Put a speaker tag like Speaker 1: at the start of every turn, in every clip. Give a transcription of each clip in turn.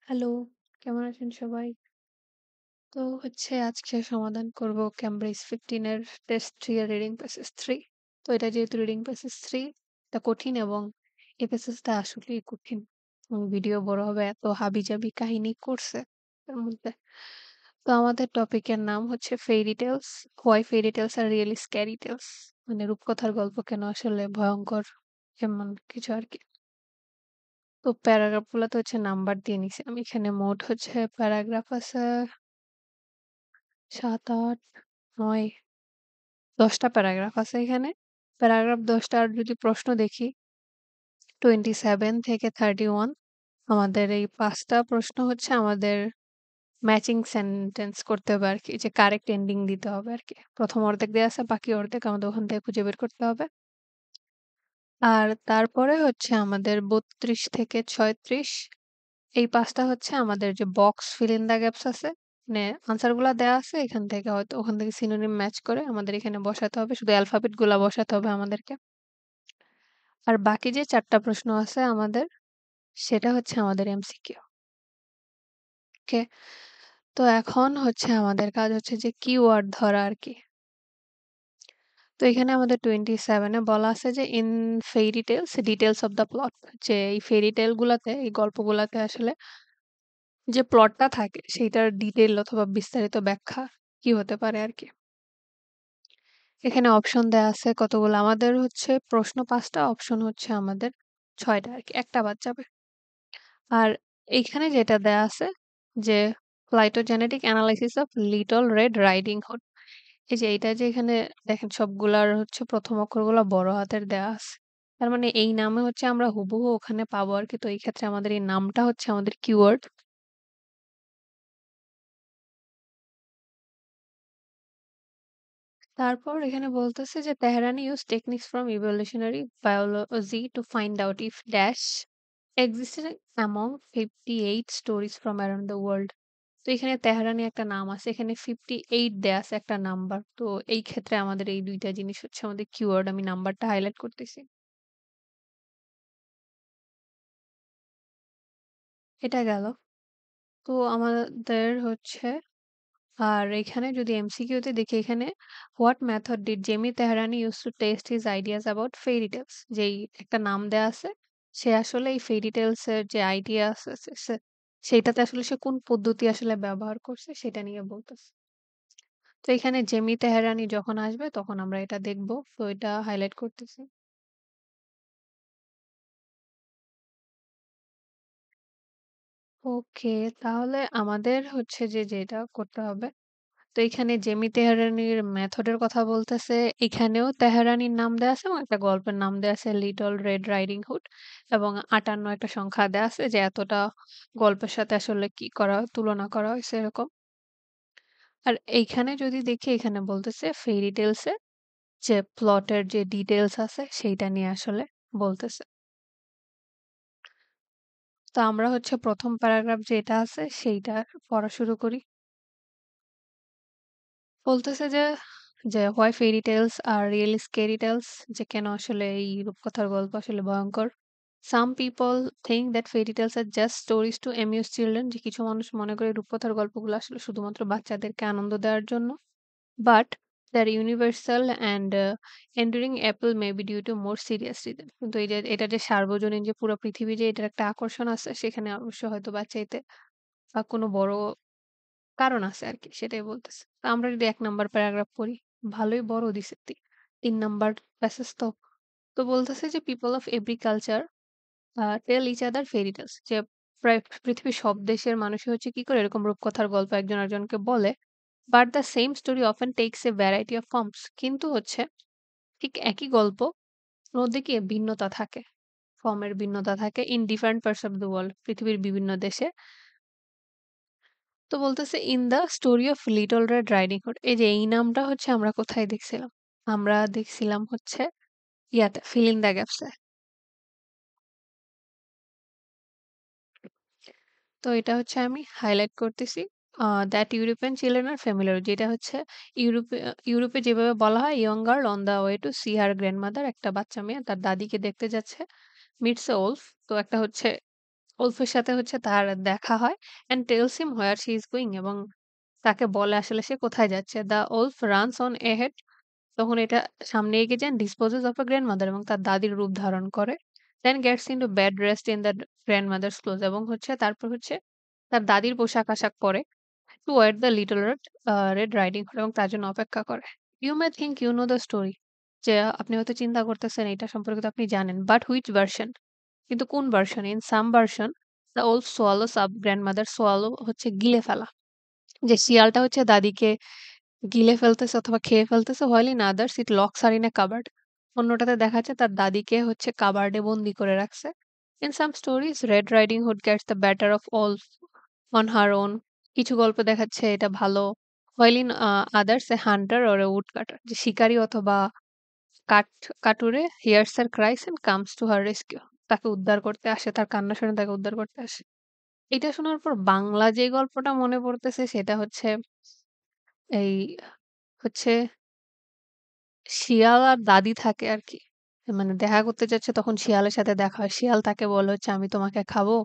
Speaker 1: Hello, কেমন আছেন সবাই? তো আজকে সমাধান করব ক্যামব্রিজ 15 এর টেস্ট 3 এর রিডিং প্যাসেজ 3। তো এটা যেহেতু রিডিং প্যাসেজ 3 এটা কঠিন এবং এই প্যাসেজটা আসলেই কঠিন। এবং ভিডিও বড় হবে এত হাবিজাবি কাহিনী করছে এর মধ্যে। তো আমাদের টপিকের নাম হচ্ছে fairy tales, why fairy tales are really scary tales. মানে রূপকথার গল্প কেন আসলে ভয়ঙ্কর এমন কিছু আরকি। তো প্যারাগ্রাফ গুলাতে নাম্বার দিয়ে নিছি। আমি এখানে মোট প্যারাগ্রাফ আছে ৭, ৮, ৯, ১০ টা প্যারাগ্রাফ আছে এখানে। প্যারাগ্রাফ ১০ টার যদি প্রশ্ন দেখি 27 থেকে 31 আমাদের এই ৫ টা প্রশ্ন আমাদের ম্যাচিং সেন্টেন্স করতে হবে আরকি। যে কারেক্ট এন্ডিং দিতে হবে আরকি। ১ম অর্ধেক দেয়া আছে, বাকি অর্ধেক আমাদের ওখান থেকে খুঁজে বের করতে হবে। আর তারপরে আমাদের ৩২ থেকে ৩৬ এই ৫ টা আমাদের যে box feel in the gaps আছে, মানে আনসার গুলা দেয়া আছে এখান থেকে হয়তো ওখান থেকে সিনোনিম ম্যাচ করে আমাদের এখানে বসাতে হবে। শুধু অ্যালফাবেট গুলা বসাতে হবে আমাদেরকে। আর বাকি যে ৪ টা প্রশ্ন আছে আমাদের সেটা আমাদের এমসিকিউ। ওকে? তো এখন আমাদের কাজ যে কিওয়ার্ড ধরা আরকি। তো এখানে আমাদের 27 এ বলা আছে যে in fairy tales details of the plot, যে এই ফেইরি টেল গুলাতে এই গল্পগুলাতে আসলে যে প্লটটা থাকে সেইটার ডিটেইল অথবা বিস্তারিত ব্যাখ্যা কি হতে পারে আরকি। এখানে অপশন দেয়া আছে কতগুলো। আমাদের প্রশ্ন ৫ টা, অপশন আমাদের ৬ টা আরকি। ১ টা বাদ যাবে। আর এইখানে যেটা দেয়া আছে যে phylogenetic analysis of Little Red Riding Hood, এই যে এইটা যে এখানে দেখেন সবগুলার ১ম অক্ষরগুলা বড় হাতের দেয়া আছে। তার মানে এই নামে আমরা হুবহু ওখানে পাবো আরকি। তো এই ক্ষেত্রে আমাদের এই নামটা আমাদের কিওয়ার্ড। তারপর এখানে বলতেছে যে তেহরানি used techniques from evolutionary biology to find out if dash existed among 58 stories from around the world. তো এখানে তেহরানি একটা নাম আছে। এখানে 58 দেয়া আছে একটা নাম্বার। তো এই ক্ষেত্রে আমাদের এই ২ টা জিনিস আমাদের কিওয়ার্ড। আমি নাম্বারটা হাইলাইট করতেছি। এটা গেল। তো আমাদের আর এখানে যদি এমসিকিউ তে দেখি এখানে what method did Jamie Tehrani use to test his ideas about fairy tales, যেই একটা নাম দেয়া আছে সে আসলে এই ফেইরি টেলস এর যে আইডিয়া আছে সেইটাতে আসলে সে কোন পদ্ধতি আসলে ব্যবহার করছে সেটা নিয়ে বলতেছে। তো এখানে জেমি তেহরানি যখন আসবে তখন আমরা এটা দেখব। তো এটা হাইলাইট করতেছি। ওকে, তাহলে আমাদের যেটা করতে হবে, তো এখানে জেমি তেহরানির মেথডের কথা বলতেছে। এখানেও তেহরানির নাম দেয়া আছে এবং একটা গল্পের নাম দেয়া আছে লিটল রেড রাইডিং হুড, এবং ৫৮ একটা সংখ্যা দেয়া আছে যে এতটা গল্পের সাথে আসলে কি করা তুলনা করা হয়েছে এরকম। আর এইখানে যদি দেখি এখানে বলতেছে ফেইরি টেলস এ যে প্লটের যে ডিটেইলস আছে সেইটা নিয়ে আসলে বলতেছে। তো আমরা ১ম প্যারাগ্রাফ যেটা আছে সেইটা পড়া শুরু করি। বলতেছে যে why fairy tales are really scary tales, যে কেন আসলে এই রূপকথার গল্প আসলে ভয়ঙ্কর। Some people think that fairy tales are just stories to amuse children, যে কিছু মানুষ মনে করে রূপকথার গল্পগুলো আসলে শুধুমাত্র বাচ্চাদেরকে আনন্দ দেওয়ার জন্য। But their universal and enduring appeal may be due to more serious reason, কিন্তু এই যে এটা যে সার্বজনীন যে পুরো পৃথিবী যে এটার একটা আকর্ষণ আছে সেখানে অবশ্য হয়তো বা চাইতে বা কোনো বড় কারণ আছে আরকি, সেটাই বলতেছে। তো আমরা যদি ১ নাম্বার প্যারাগ্রাফ পড়ি, ভালোই বড় দিছে ৩ নাম্বার প্যাসেজ তো। তো বলতেছে যে people of every culture tell each other fairy tales, যে প্রায় পৃথিবীর সব দেশের মানুষই কি করে এরকম রূপকথার গল্প একজন আরেকজনকে বলে। But the same story often tax a variety of forms, কিন্তু ঠিক একই গল্প মধ্যে কি ভিন্নতা থাকে, ফর্মের ভিন্নতা থাকে in different parts of the world, পৃথিবীর বিভিন্ন দেশে। তো বলতেছে in the story of Little Red Riding Hood, এই যে এই নামটা আমরা কোথায় দেখছিলাম? আমরা দেখছিলাম ইয়াতে ফিল ইন দ্য গ্যাপস এ। তো এটা আমি হাইলাইট করতেছি। That European children are familiar, যেটা ইউরোপে ইউরোপে যেভাবে বলা হয় young girl on the way to see her grandmother, একটা বাচ্চা মেয়ে তার দাদিকে দেখতে যাচ্ছে। মিটস এ ওলফ, তো একটা উলফের সাথে হচ্ছে তার দেখা হয় and tells him where she is going এবং তাকে বলে আসলে সে কোথায় যাচ্ছে। The wolf runs on ahead তখন এটা সামনে এগিয়ে যান disposes of a grandmother এবং তার দাদির রূপ ধারণ করে। Then gets into bed dressed in the grandmother's clothes এবং হচ্ছে তারপর হচ্ছে তার দাদির পোশাক-আশাক পরে to wed the little red riding hood এবং তার জন্য অপেক্ষা করে। You may think you know the story যে আপনি হয়তো চিন্তা করতেছেন এটা সম্পর্কে তো আপনি জানেন। But which version? কিন্তু কোন version? In some version the wolf swallows up grandmother swallow হচ্ছে গিলে ফেলা। যে শিয়ালটা হচ্ছে দাদিকে গিলে ফেলতেছে অথবা খেয়ে ফেলতেছে while in others it locks her in a cupboard অন্যটাতে দেখা যাচ্ছে তার দাদিকে হচ্ছে কাবার্ডে বন্দি করে রাখছে। In some stories Red Riding Hood gets the better of all on her own কিছু গল্প দেখাচ্ছে এটা ভালো while in others a hunter or a woodcutter যে শিকারী অথবা কাঠ কাটুরে hears her cries and comes to her rescue তাকে উদ্ধার করতে আসে তার কান্না শুনে তাকে উদ্ধার করতে আসে। এটা শোনার পর বাংলা যে গল্পটা মনে পড়তেছে সেটা হচ্ছে এই হচ্ছে শিয়াল আর দাদি থাকে আরকি। মানে দেখা করতে যাচ্ছে তখন শিয়ালের সাথে দেখা হয়। শিয়াল তাকে বলে হচ্ছে, "আমি তোমাকে খাবো।"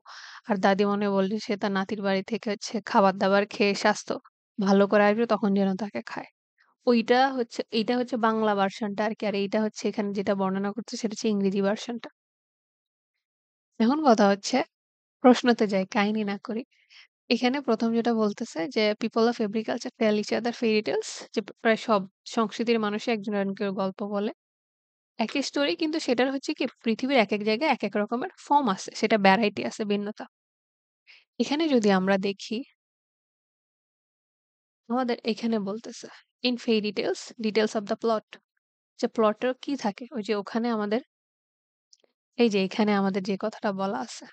Speaker 1: আর দাদি মনে বললে সে তার নাতির বাড়ি থেকে হচ্ছে খাবার-দাবার খেয়ে স্বাস্থ্য ভালো করে আসবে তখন যেন তাকে খায়। ওইটা হচ্ছে এইটা হচ্ছে বাংলা ভার্শনটা আরকি। আর এইটা হচ্ছে এখানে যেটা বর্ণনা করছে সেটা হচ্ছে ইংরেজি ভার্শনটা। এখন কথা হচ্ছে প্রশ্নতে যাই, কাহিনী না করি। এখানে ১ম যেটা বলতেছে যে, "people of every culture tell each other fairy tales" যে প্রায় সব সংস্কৃতির মানুষই একজন আরেকজনকে গল্প বলে। একই স্টোরি কিন্তু সেটার হচ্ছে কি পৃথিবীর একেক জায়গায় একেক রকমের ফর্ম আছে। সেটা ভ্যারাইটি আছে, ভিন্নতা। এখানে যদি আমরা দেখি, আমাদের এখানে বলতেছে, "in fairy tales, details of the plot" যে প্লটের কি থাকে? ওই যে ওখানে আমাদের এই যে এখানে আমাদের যে কথাটা বলা আছে,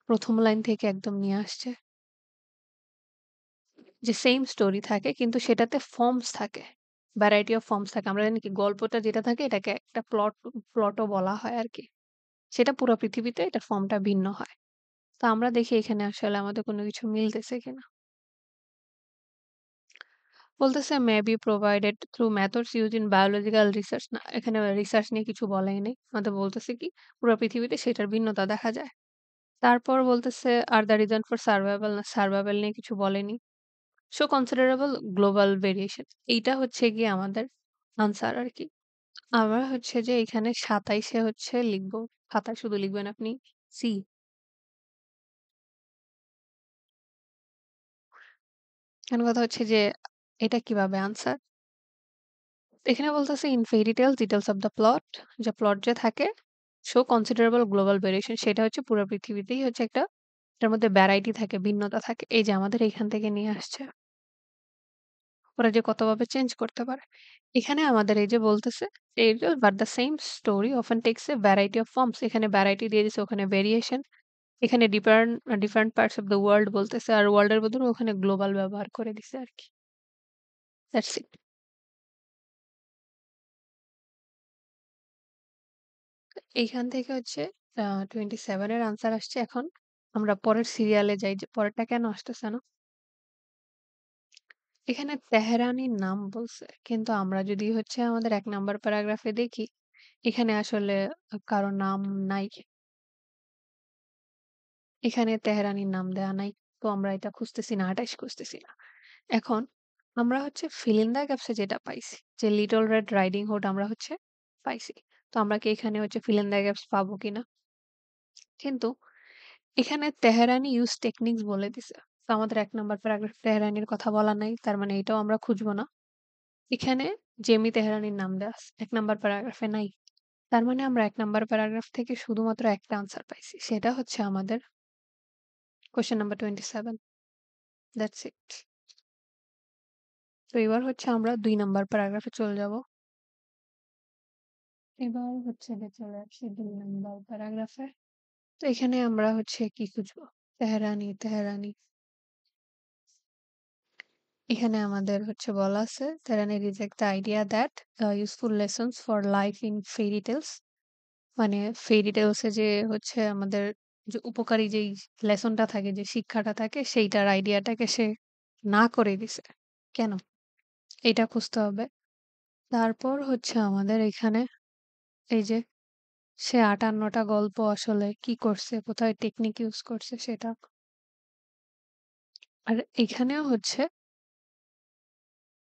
Speaker 1: ১ম লাইন থেকে একদম নিয়ে আসছে। যে সেইম স্টোরি থাকে কিন্তু সেটাতে ফর্মস থাকে। ভ্যারাইটি অফ ফর্মস থাকে। আমরা জানি কি গল্পটা যেটা থাকে এটাকে একটা প্লটও বলা হয় আরকি। সেটা পুরা পৃথিবীতে এটার ফর্মটা ভিন্ন হয়। তো আমরা দেখি এখানে আসলে আমাদের কোনো কিছু মিলতেছে কিনা। বলতেছে মে be provided through methods used in biological research না এখানে রিসার্চ নিয়ে কিছু বলাই নেই। আমাদের বলতেছে কি পুরা পৃথিবীতে সেটার ভিন্নতা দেখা যায়। তারপর বলতেছে are the reason for survival না সারভাইভাল নিয়ে কিছু বলেনি। সো কনসিডারেবল গ্লোবাল ভেরিয়েশন এইটা হচ্ছে গিয়ে আমাদের আনসার আরকি। আমরা হচ্ছে যে এখানে ২৭ এ হচ্ছে লিখব। খাতায় শুধু লিখবেন আপনি সি। এখন কথা হচ্ছে যে এটা কিভাবে আনসার? এখানে বলতেছে in fairy tales details of the plot যে প্লট যে থাকে শো কনসিডারেবল গ্লোবাল ভেরিয়েশন সেটা হচ্ছে পুরো পৃথিবীতেই হচ্ছে একটা এটার মধ্যে ভ্যারাইটি থাকে, ভিন্নতা থাকে। এই যে আমাদের এখান থেকে নিয়ে আসছে। ওরা যে কতভাবে চেঞ্জ করতে পারে। এখানে আমাদের এই যে বলতেছে but the same story often tax a variety of forms এখানে ভ্যারাইটি দিয়ে দিছে ওখানে ভেরিয়েশন এখানে different parts of the world বলতেছে আর ওয়ার্ল্ড এর বদলে ওখানে গ্লোবাল ব্যবহার করে দিছে আরকি। That's it. এইখান থেকে হচ্ছে 27 এর আনসার আসছে। এখন আমরা পরের সিরিয়ালে যাই যে পরেরটা কেন আসতেছে না? এখানে তেহরানির নাম বলছে। কিন্তু আমরা যদি হচ্ছে আমাদের ১ নাম্বার প্যারাগ্রাফে দেখি, এখানে আসলে কারো নাম নাই। এখানে তেহরানির নাম দেয়া নাই। তো আমরা এটা খুঁজতেছি না, ২৮ খুঁজতেছি না। এখন আমরা হচ্ছে fill in the gaps এ যেটা পাইছি যে লিটল রেড রাইডিং হুড আমরা হচ্ছে পাইছি। তো আমরা কি এখানে হচ্ছে fill in the gaps পাবো কিনা? কিন্তু এখানে তেহরানি ইউজ টেকনিকস বলে দিছে। তো আমাদের ১ নাম্বার প্যারাগ্রাফ তেহরানির কথা বলা নাই। তার মানে এটাও আমরা খুঁজবো না। এখানে জেমি তেহরানির নাম দেয়া আছে। ১ নাম্বার প্যারাগ্রাফে নাই। তার মানে আমরা ১ নাম্বার প্যারাগ্রাফ থেকে শুধুমাত্র একটা আনসার পাইছি। সেটা হচ্ছে আমাদের কোয়েশ্চেন নাম্বার 27 দ্যাটস ইট। তো এবার হচ্ছে আমরা ২ নাম্বার প্যারাগ্রাফে চলে যাব। এবার হচ্ছে যে চলে আসছি ২ নাম্বার প্যারাগ্রাফে। তো এখানে আমরা হচ্ছে কি খুঁজবো? তেহরানি, তেহরানি। এখানে আমাদের হচ্ছে বলা আছে Tehrani reject the idea that useful lessons for life in fairy tales মানে ফেইরি টেলস এ যে হচ্ছে আমাদের যে উপকারী যেই লেসনটা থাকে যে শিক্ষাটা থাকে সেইটার আইডিয়াটাকে সে না করে দিছে। কেন? এটা খুঁজতে হবে। তারপর হচ্ছে আমাদের এখানে এই যে সে ৫৮ টা গল্প আসলে কি করছে, কোথায় টেকনিক ইউজ করছে সেটা। আর এখানেও হচ্ছে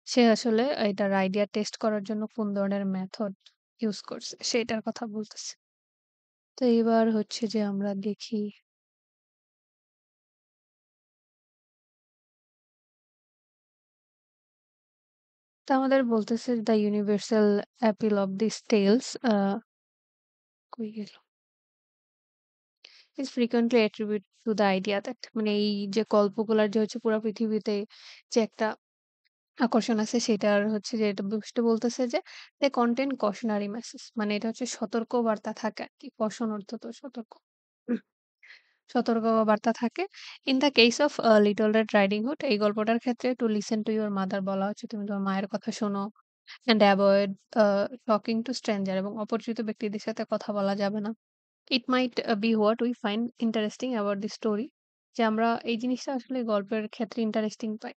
Speaker 1: সে আসলে এটার আইডিয়া টেস্ট করার জন্য কোন ধরনের মেথড ইউজ করছে সেটার কথা বলতেছে। তো এবার হচ্ছে যে আমরা দেখি তো আমাদের বলতেছে the universal appeal of this tales কই গেল? is frequently attributed to the idea that মানে এই যে গল্পগুলার যে হচ্ছে পুরা পৃথিবীতে যে একটা আকর্ষণ আছে সেটার হচ্ছে যে এটা বুঝতে বলতেছে যে they contain cautionary messages মানে এটা হচ্ছে সতর্ক বার্তা থাকে আরকি। কশন অর্থ তো সতর্ক। সতর্ক বার্তা থাকে। In the case of Little Red Riding Hood এই গল্পটার ক্ষেত্রে to listen to your mother বলা হচ্ছে তুমি তোমার মায়ের কথা শোনো and avoid talking to stranger এবং অপরিচিত ব্যক্তিদের সাথে কথা বলা যাবে না। It might be what we find interesting about the story যে আমরা এই জিনিসটা আসলে গল্পের ক্ষেত্রে ইন্টারেস্টিং পাই।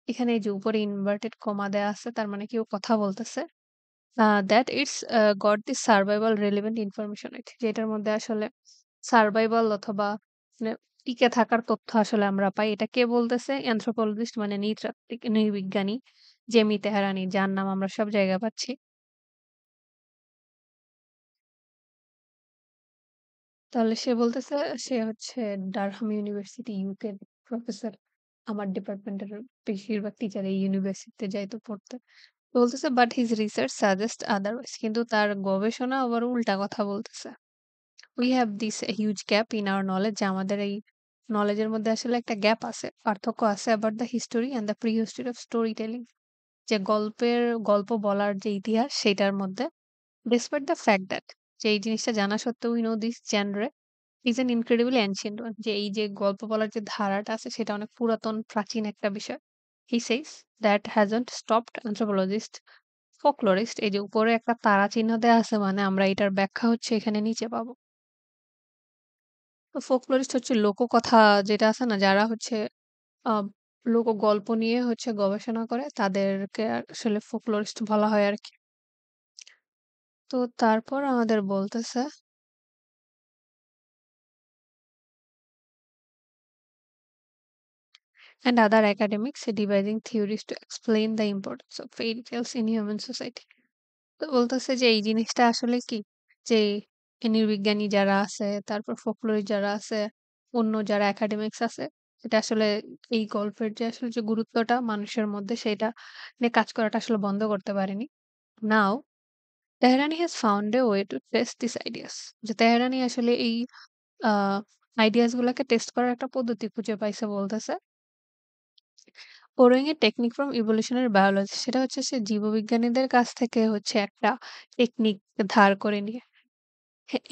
Speaker 1: এখানে এই যে উপরে ইনভার্টেড কমা দেয়া আছে তার মানে কেউ কথা বলতেছে। That it's got the survival relevant information it যে এটার মধ্যে আসলে সারভাইভাল অথবা মানে টিকে থাকার তথ্য আসলে আমরা পাই। এটা কে বলতেছে? অ্যানথ্রোপোলজিস্ট মানে নৃতাত্ত্বিক নৃবিজ্ঞানী জেমি তেহরানি যার নাম আমরা সব জায়গায় পাচ্ছি। তাহলে সে বলতেছে সে হচ্ছে ডারহাম ইউনিভার্সিটি ইউকের প্রফেসর। আমার ডিপার্টমেন্টের বেশিরভাগ টিচার এই ইউনিভার্সিটিতে যাইতো পড়তে। তো বলতেছে but his research suggest otherwise কিন্তু তার গবেষণা আবার উল্টা কথা বলতেছে। We have this huge gap in our knowledge যে আমাদের এই নলেজের মধ্যে আসলে একটা গ্যাপ আছে, পার্থক্য আছে about the history and the pre history of story telling যে গল্প বলার যে ইতিহাস সেটার মধ্যে despite the fact that যে এই জিনিসটা জানা সত্ত্বেও we know this genre is an incredibly ancient one যে এই যে গল্প বলার যে ধারাটা আছে সেটা অনেক পুরাতন প্রাচীন একটা বিষয়। He says that hasn't stopped anthropologists, folklorists এই যে উপরে একটা তারা চিহ্ন দেয়া আছে মানে আমরা এটার ব্যাখ্যা হচ্ছে এখানে নিচে পাবো। তো ফোকলোরিস্ট হচ্ছে লোককথা যেটা আছে না যারা হচ্ছে আ লোকগল্প নিয়ে হচ্ছে গবেষণা করে তাদেরকে আসলে ফোকলোরিস্ট বলা হয় আরকি। তো তারপর আমাদের বলতেছে and other academics devising theories to explain the importance of fairy tales in human society. তো বলতেছে যে এই জিনিসটা আসলে কি যে নৃবিজ্ঞানী যারা আছে তারপর ফোকলোরি যারা আছে অন্য যারা একাডেমিক্স আছে এটা আসলে এই গল্পের যে আসলে যে গুরুত্বটা মানুষের মধ্যে সেটা নিয়ে কাজ করাটা আসলে বন্ধ করতে পারেনি। Now Tehrani has found a way to test this ideas যে তেহরানি আসলে এই আইডিয়াস গুলাকে টেস্ট করার একটা পদ্ধতি খুঁজে পাইছে বলতেছে borrowing a technique from evolutionary biology সেটা হচ্ছে সে জীববিজ্ঞানীদের কাছ থেকে হচ্ছে একটা টেকনিক ধার করে নিয়ে।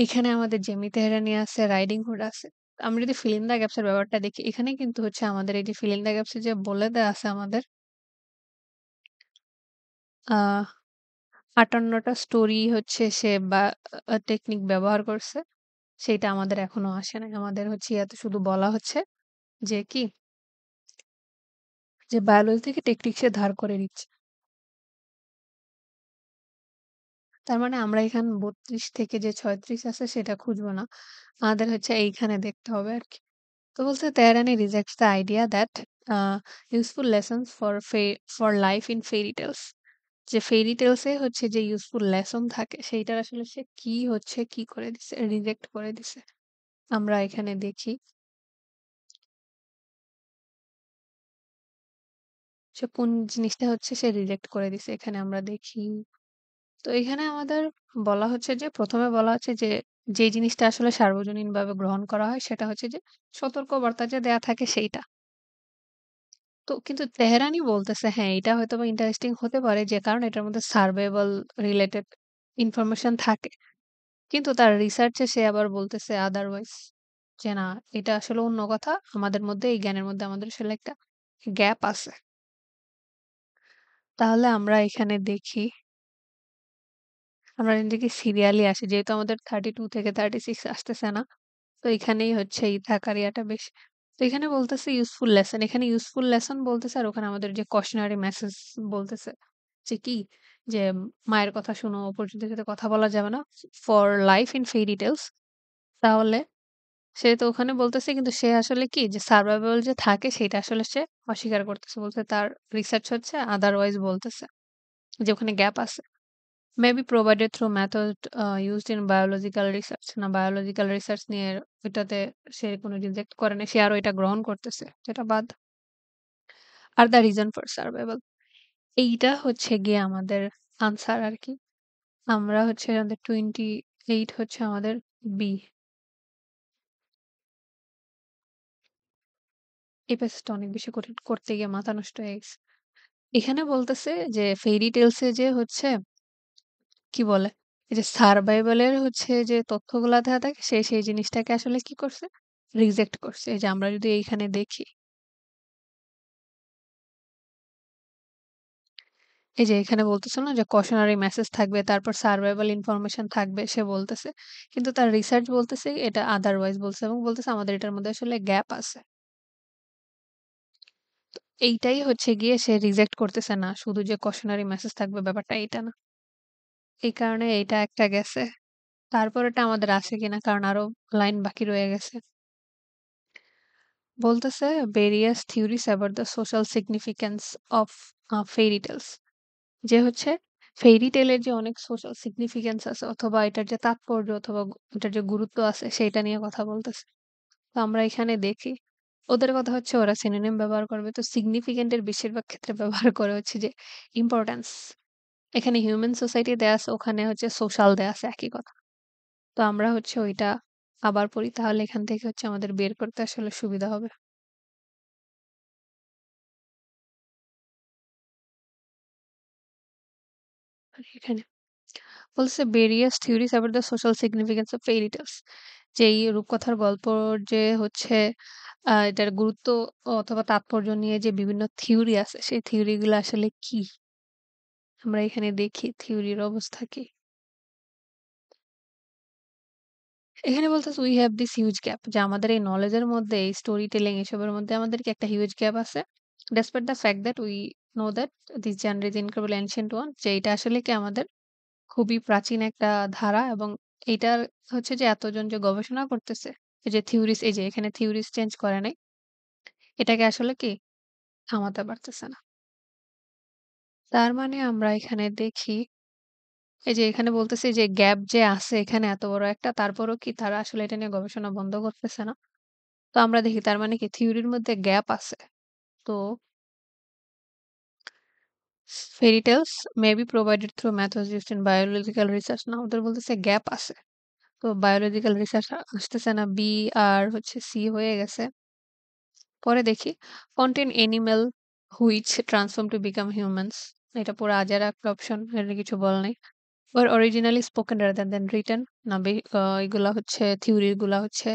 Speaker 1: এখানে আমাদের জেমি তেহরানি আছে, রাইডিং হুড আছে। আমরা যদি fill in the gaps এর ব্যাপারটা দেখি, এখানে কিন্তু হচ্ছে আমাদের এই যে fill in the gaps এ যে বলে দেয়া আছে আমাদের আ ৫৮ টা স্টোরি হচ্ছে সে বা টেকনিক ব্যবহার করছে। সেইটা আমাদের এখনো আসে নাই। আমাদের হচ্ছে ইয়াতে শুধু বলা হচ্ছে যে কি যে বায়োলজি থেকে টেকনিক সে ধার করে নিচ্ছে। তার মানে আমরা এখানে ৩২ থেকে যে ৩৬ আছে সেটা খুঁজবো না। আমাদের হচ্ছে এইখানে দেখতে হবে আরকি। তো বলছে Tehrani rejects the idea that useful lessons for life in fairy tales যে ফেইরি টেলস এ হচ্ছে যে ইউজফুল লেসন থাকে সেইটার আসলে সে কি হচ্ছে কি করে দিছে রিজেক্ট করে দিছে। আমরা এখানে দেখি সে কোন জিনিসটা হচ্ছে সে রিজেক্ট করে দিছে। এখানে আমরা দেখি। তো এখানে আমাদের বলা হচ্ছে যে ১ম এ বলা হচ্ছে যে, যে জিনিসটা আসলে সার্বজনীনভাবে গ্রহণ করা হয় সেটা হচ্ছে যে সতর্কবার্তা যে দেয়া থাকে সেইটা। তো কিন্তু তেহরানি বলতেছে হ্যাঁ, এটা হয়তোবা ইন্টারেস্টিং হতে পারে যে কারণে এটার মধ্যে সার্ভাইভাল রিলেটেড ইনফরমেশন থাকে। কিন্তু তার রিসার্চে সে আবার বলতেছে আদারওয়াইজ যে না, এটা আসলে অন্য কথা। আমাদের মধ্যে এই জ্ঞানের মধ্যে আমাদের আসলে একটা গ্যাপ আছে। তাহলে আমরা এখানে দেখি আমরা এদিকে সিরিয়ালি আসি। যেহেতু আমাদের 32 থেকে 36 আসতেছে না। তো এখানেই হচ্ছে এই থাকার ইয়াটা বেশি। তো এখানে বলতেছে ইউজফুল লেসন। এখানে ইউজফুল লেসন বলতেছে আর ওখানে আমাদের যে কশনারি মেসেজ বলতেছে। যে কি? যে মায়ের কথা শোনো, অপরিচিতদের সাথে কথা বলা যাবে না। For life in fairy tales. তাহলে সে তো ওখানে বলতেছে কিন্তু সে আসলে কি যে সারভাইভাল যে থাকে সেটা আসলে সে অস্বীকার করতেছে। বলতে তার রিসার্চ হচ্ছে আদারওয়াইজ বলতেছে যে ওখানে গ্যাপ আছে। Maybe provided through method used in biological research. না বায়োলজিক্যাল রিসার্চ নিয়ে ওইটাতে সে কোনো রিজেক্ট করে নাই। সে আরো এটা গ্রহণ করতেছে। যেটা বাদ। Are the reason for survival. এইটা হচ্ছে গিয়ে আমাদের আনসার আরকি। আমরা হচ্ছে আমাদের 28 হচ্ছে আমাদের বি। এই প্যাসেজটা অনেক বেশি কঠিন। করতে গিয়ে মাথা নষ্ট হয়ে গেছে। এখানে বলতেছে যে ফেইরি টেলস এ যে হচ্ছে কি বলে? এই যে সারভাইভাল এর হচ্ছে যে তথ্যগুলা দেয়া থাকে সে সেই জিনিসটাকে আসলে কি করছে? রিজেক্ট করছে। এই যে আমরা যদি এইখানে দেখি, এই যে এখানে বলতেছে না যে কশনারি মেসেজ থাকবে, তারপর সারভাইভাল ইনফরমেশন থাকবে সে বলতেছে। কিন্তু তার রিসার্চ বলতেছে এটা আদারওয়াইজ বলছে এবং বলতেছে আমাদের এটার মধ্যে আসলে গ্যাপ আছে। এইটাই হচ্ছে গিয়ে সে রিজেক্ট করতেছে না। শুধু যে কশনারি মেসেজ থাকবে ব্যাপারটা এইটা না। এই কারণে এইটা একটা গেছে। তারপরেরটা আমাদের আছে কিনা কারণ আরো লাইন বাকি রয়ে গেছে। বলতেছে various theories about the social significance of fairy tales যে হচ্ছে ফেইরি টেলের যে অনেক সোশ্যাল সিগনিফিকেন্স আছে অথবা এটার যে তাৎপর্য অথবা এটার যে গুরুত্ব আছে সেটা নিয়ে কথা বলতেছে। তো আমরা এখানে দেখি ওদের কথা হচ্ছে ওরা সিনোনিম ব্যবহার করবে তো সিগনিফিকেন্ট এর বেশিরভাগ ক্ষেত্রে ব্যবহার করে হচ্ছে যে ইম্পর্ট্যান্স। এখানে হিউম্যান সোসাইটি দেয়া আছে ওখানে হচ্ছে সোশ্যাল দেয়া আছে একই কথা। তো আমরা হচ্ছে ওইটা আবার পড়ি তাহলে এখান থেকে হচ্ছে আমাদের বের করতে আসলে সুবিধা হবে। আর এখানে বলছে various theories about the social significance of fairy tales যে এই রূপকথার গল্প যে হচ্ছে এটার গুরুত্ব অথবা তাৎপর্য নিয়ে যে বিভিন্ন থিওরি আছে সেই থিওরি গুলো আসলে কি আমরা এখানে দেখি থিওরির অবস্থা কি। এখানে বলতেছে we have this huge gap যে আমাদের এই নলেজের মধ্যে এই স্টোরি টেলিং এসবের মধ্যে আমাদের কি একটা হিউজ গ্যাপ আছে despite the fact that we know that this genre is incredible ancient one যে এটা আসলে কি আমাদের খুবই প্রাচীন একটা ধারা এবং এইটার হচ্ছে যে এতজন যে গবেষণা করতেছে এই যে থিওরিস এই যে এখানে থিওরিস চেঞ্জ করে নাই এটাকে আসলে কি থামাতে পারতেছে না। তার মানে আমরা এখানে দেখি এই যে এখানে বলতেছে যে গ্যাপ যে আছে এখানে এত বড় একটা তারপরও কি তারা আসলে এটা নিয়ে গবেষণা বন্ধ করতেছে না। তো আমরা দেখি তার মানে কি থিওরির মধ্যে গ্যাপ আছে। তো fairy tales may be provided through methods used in biological research না ওদের বলতেছে গ্যাপ আছে। তো বায়োলজিক্যাল রিসার্চ আসতেছে না বি আর হচ্ছে সি হয়ে গেছে। পরে দেখি contain animal which transform to become humans এটা পুরো আজের একটা অপশন এটা কিছু বলে নাই। Or originally spoken rather than written না এগুলা হচ্ছে থিওরি গুলা হচ্ছে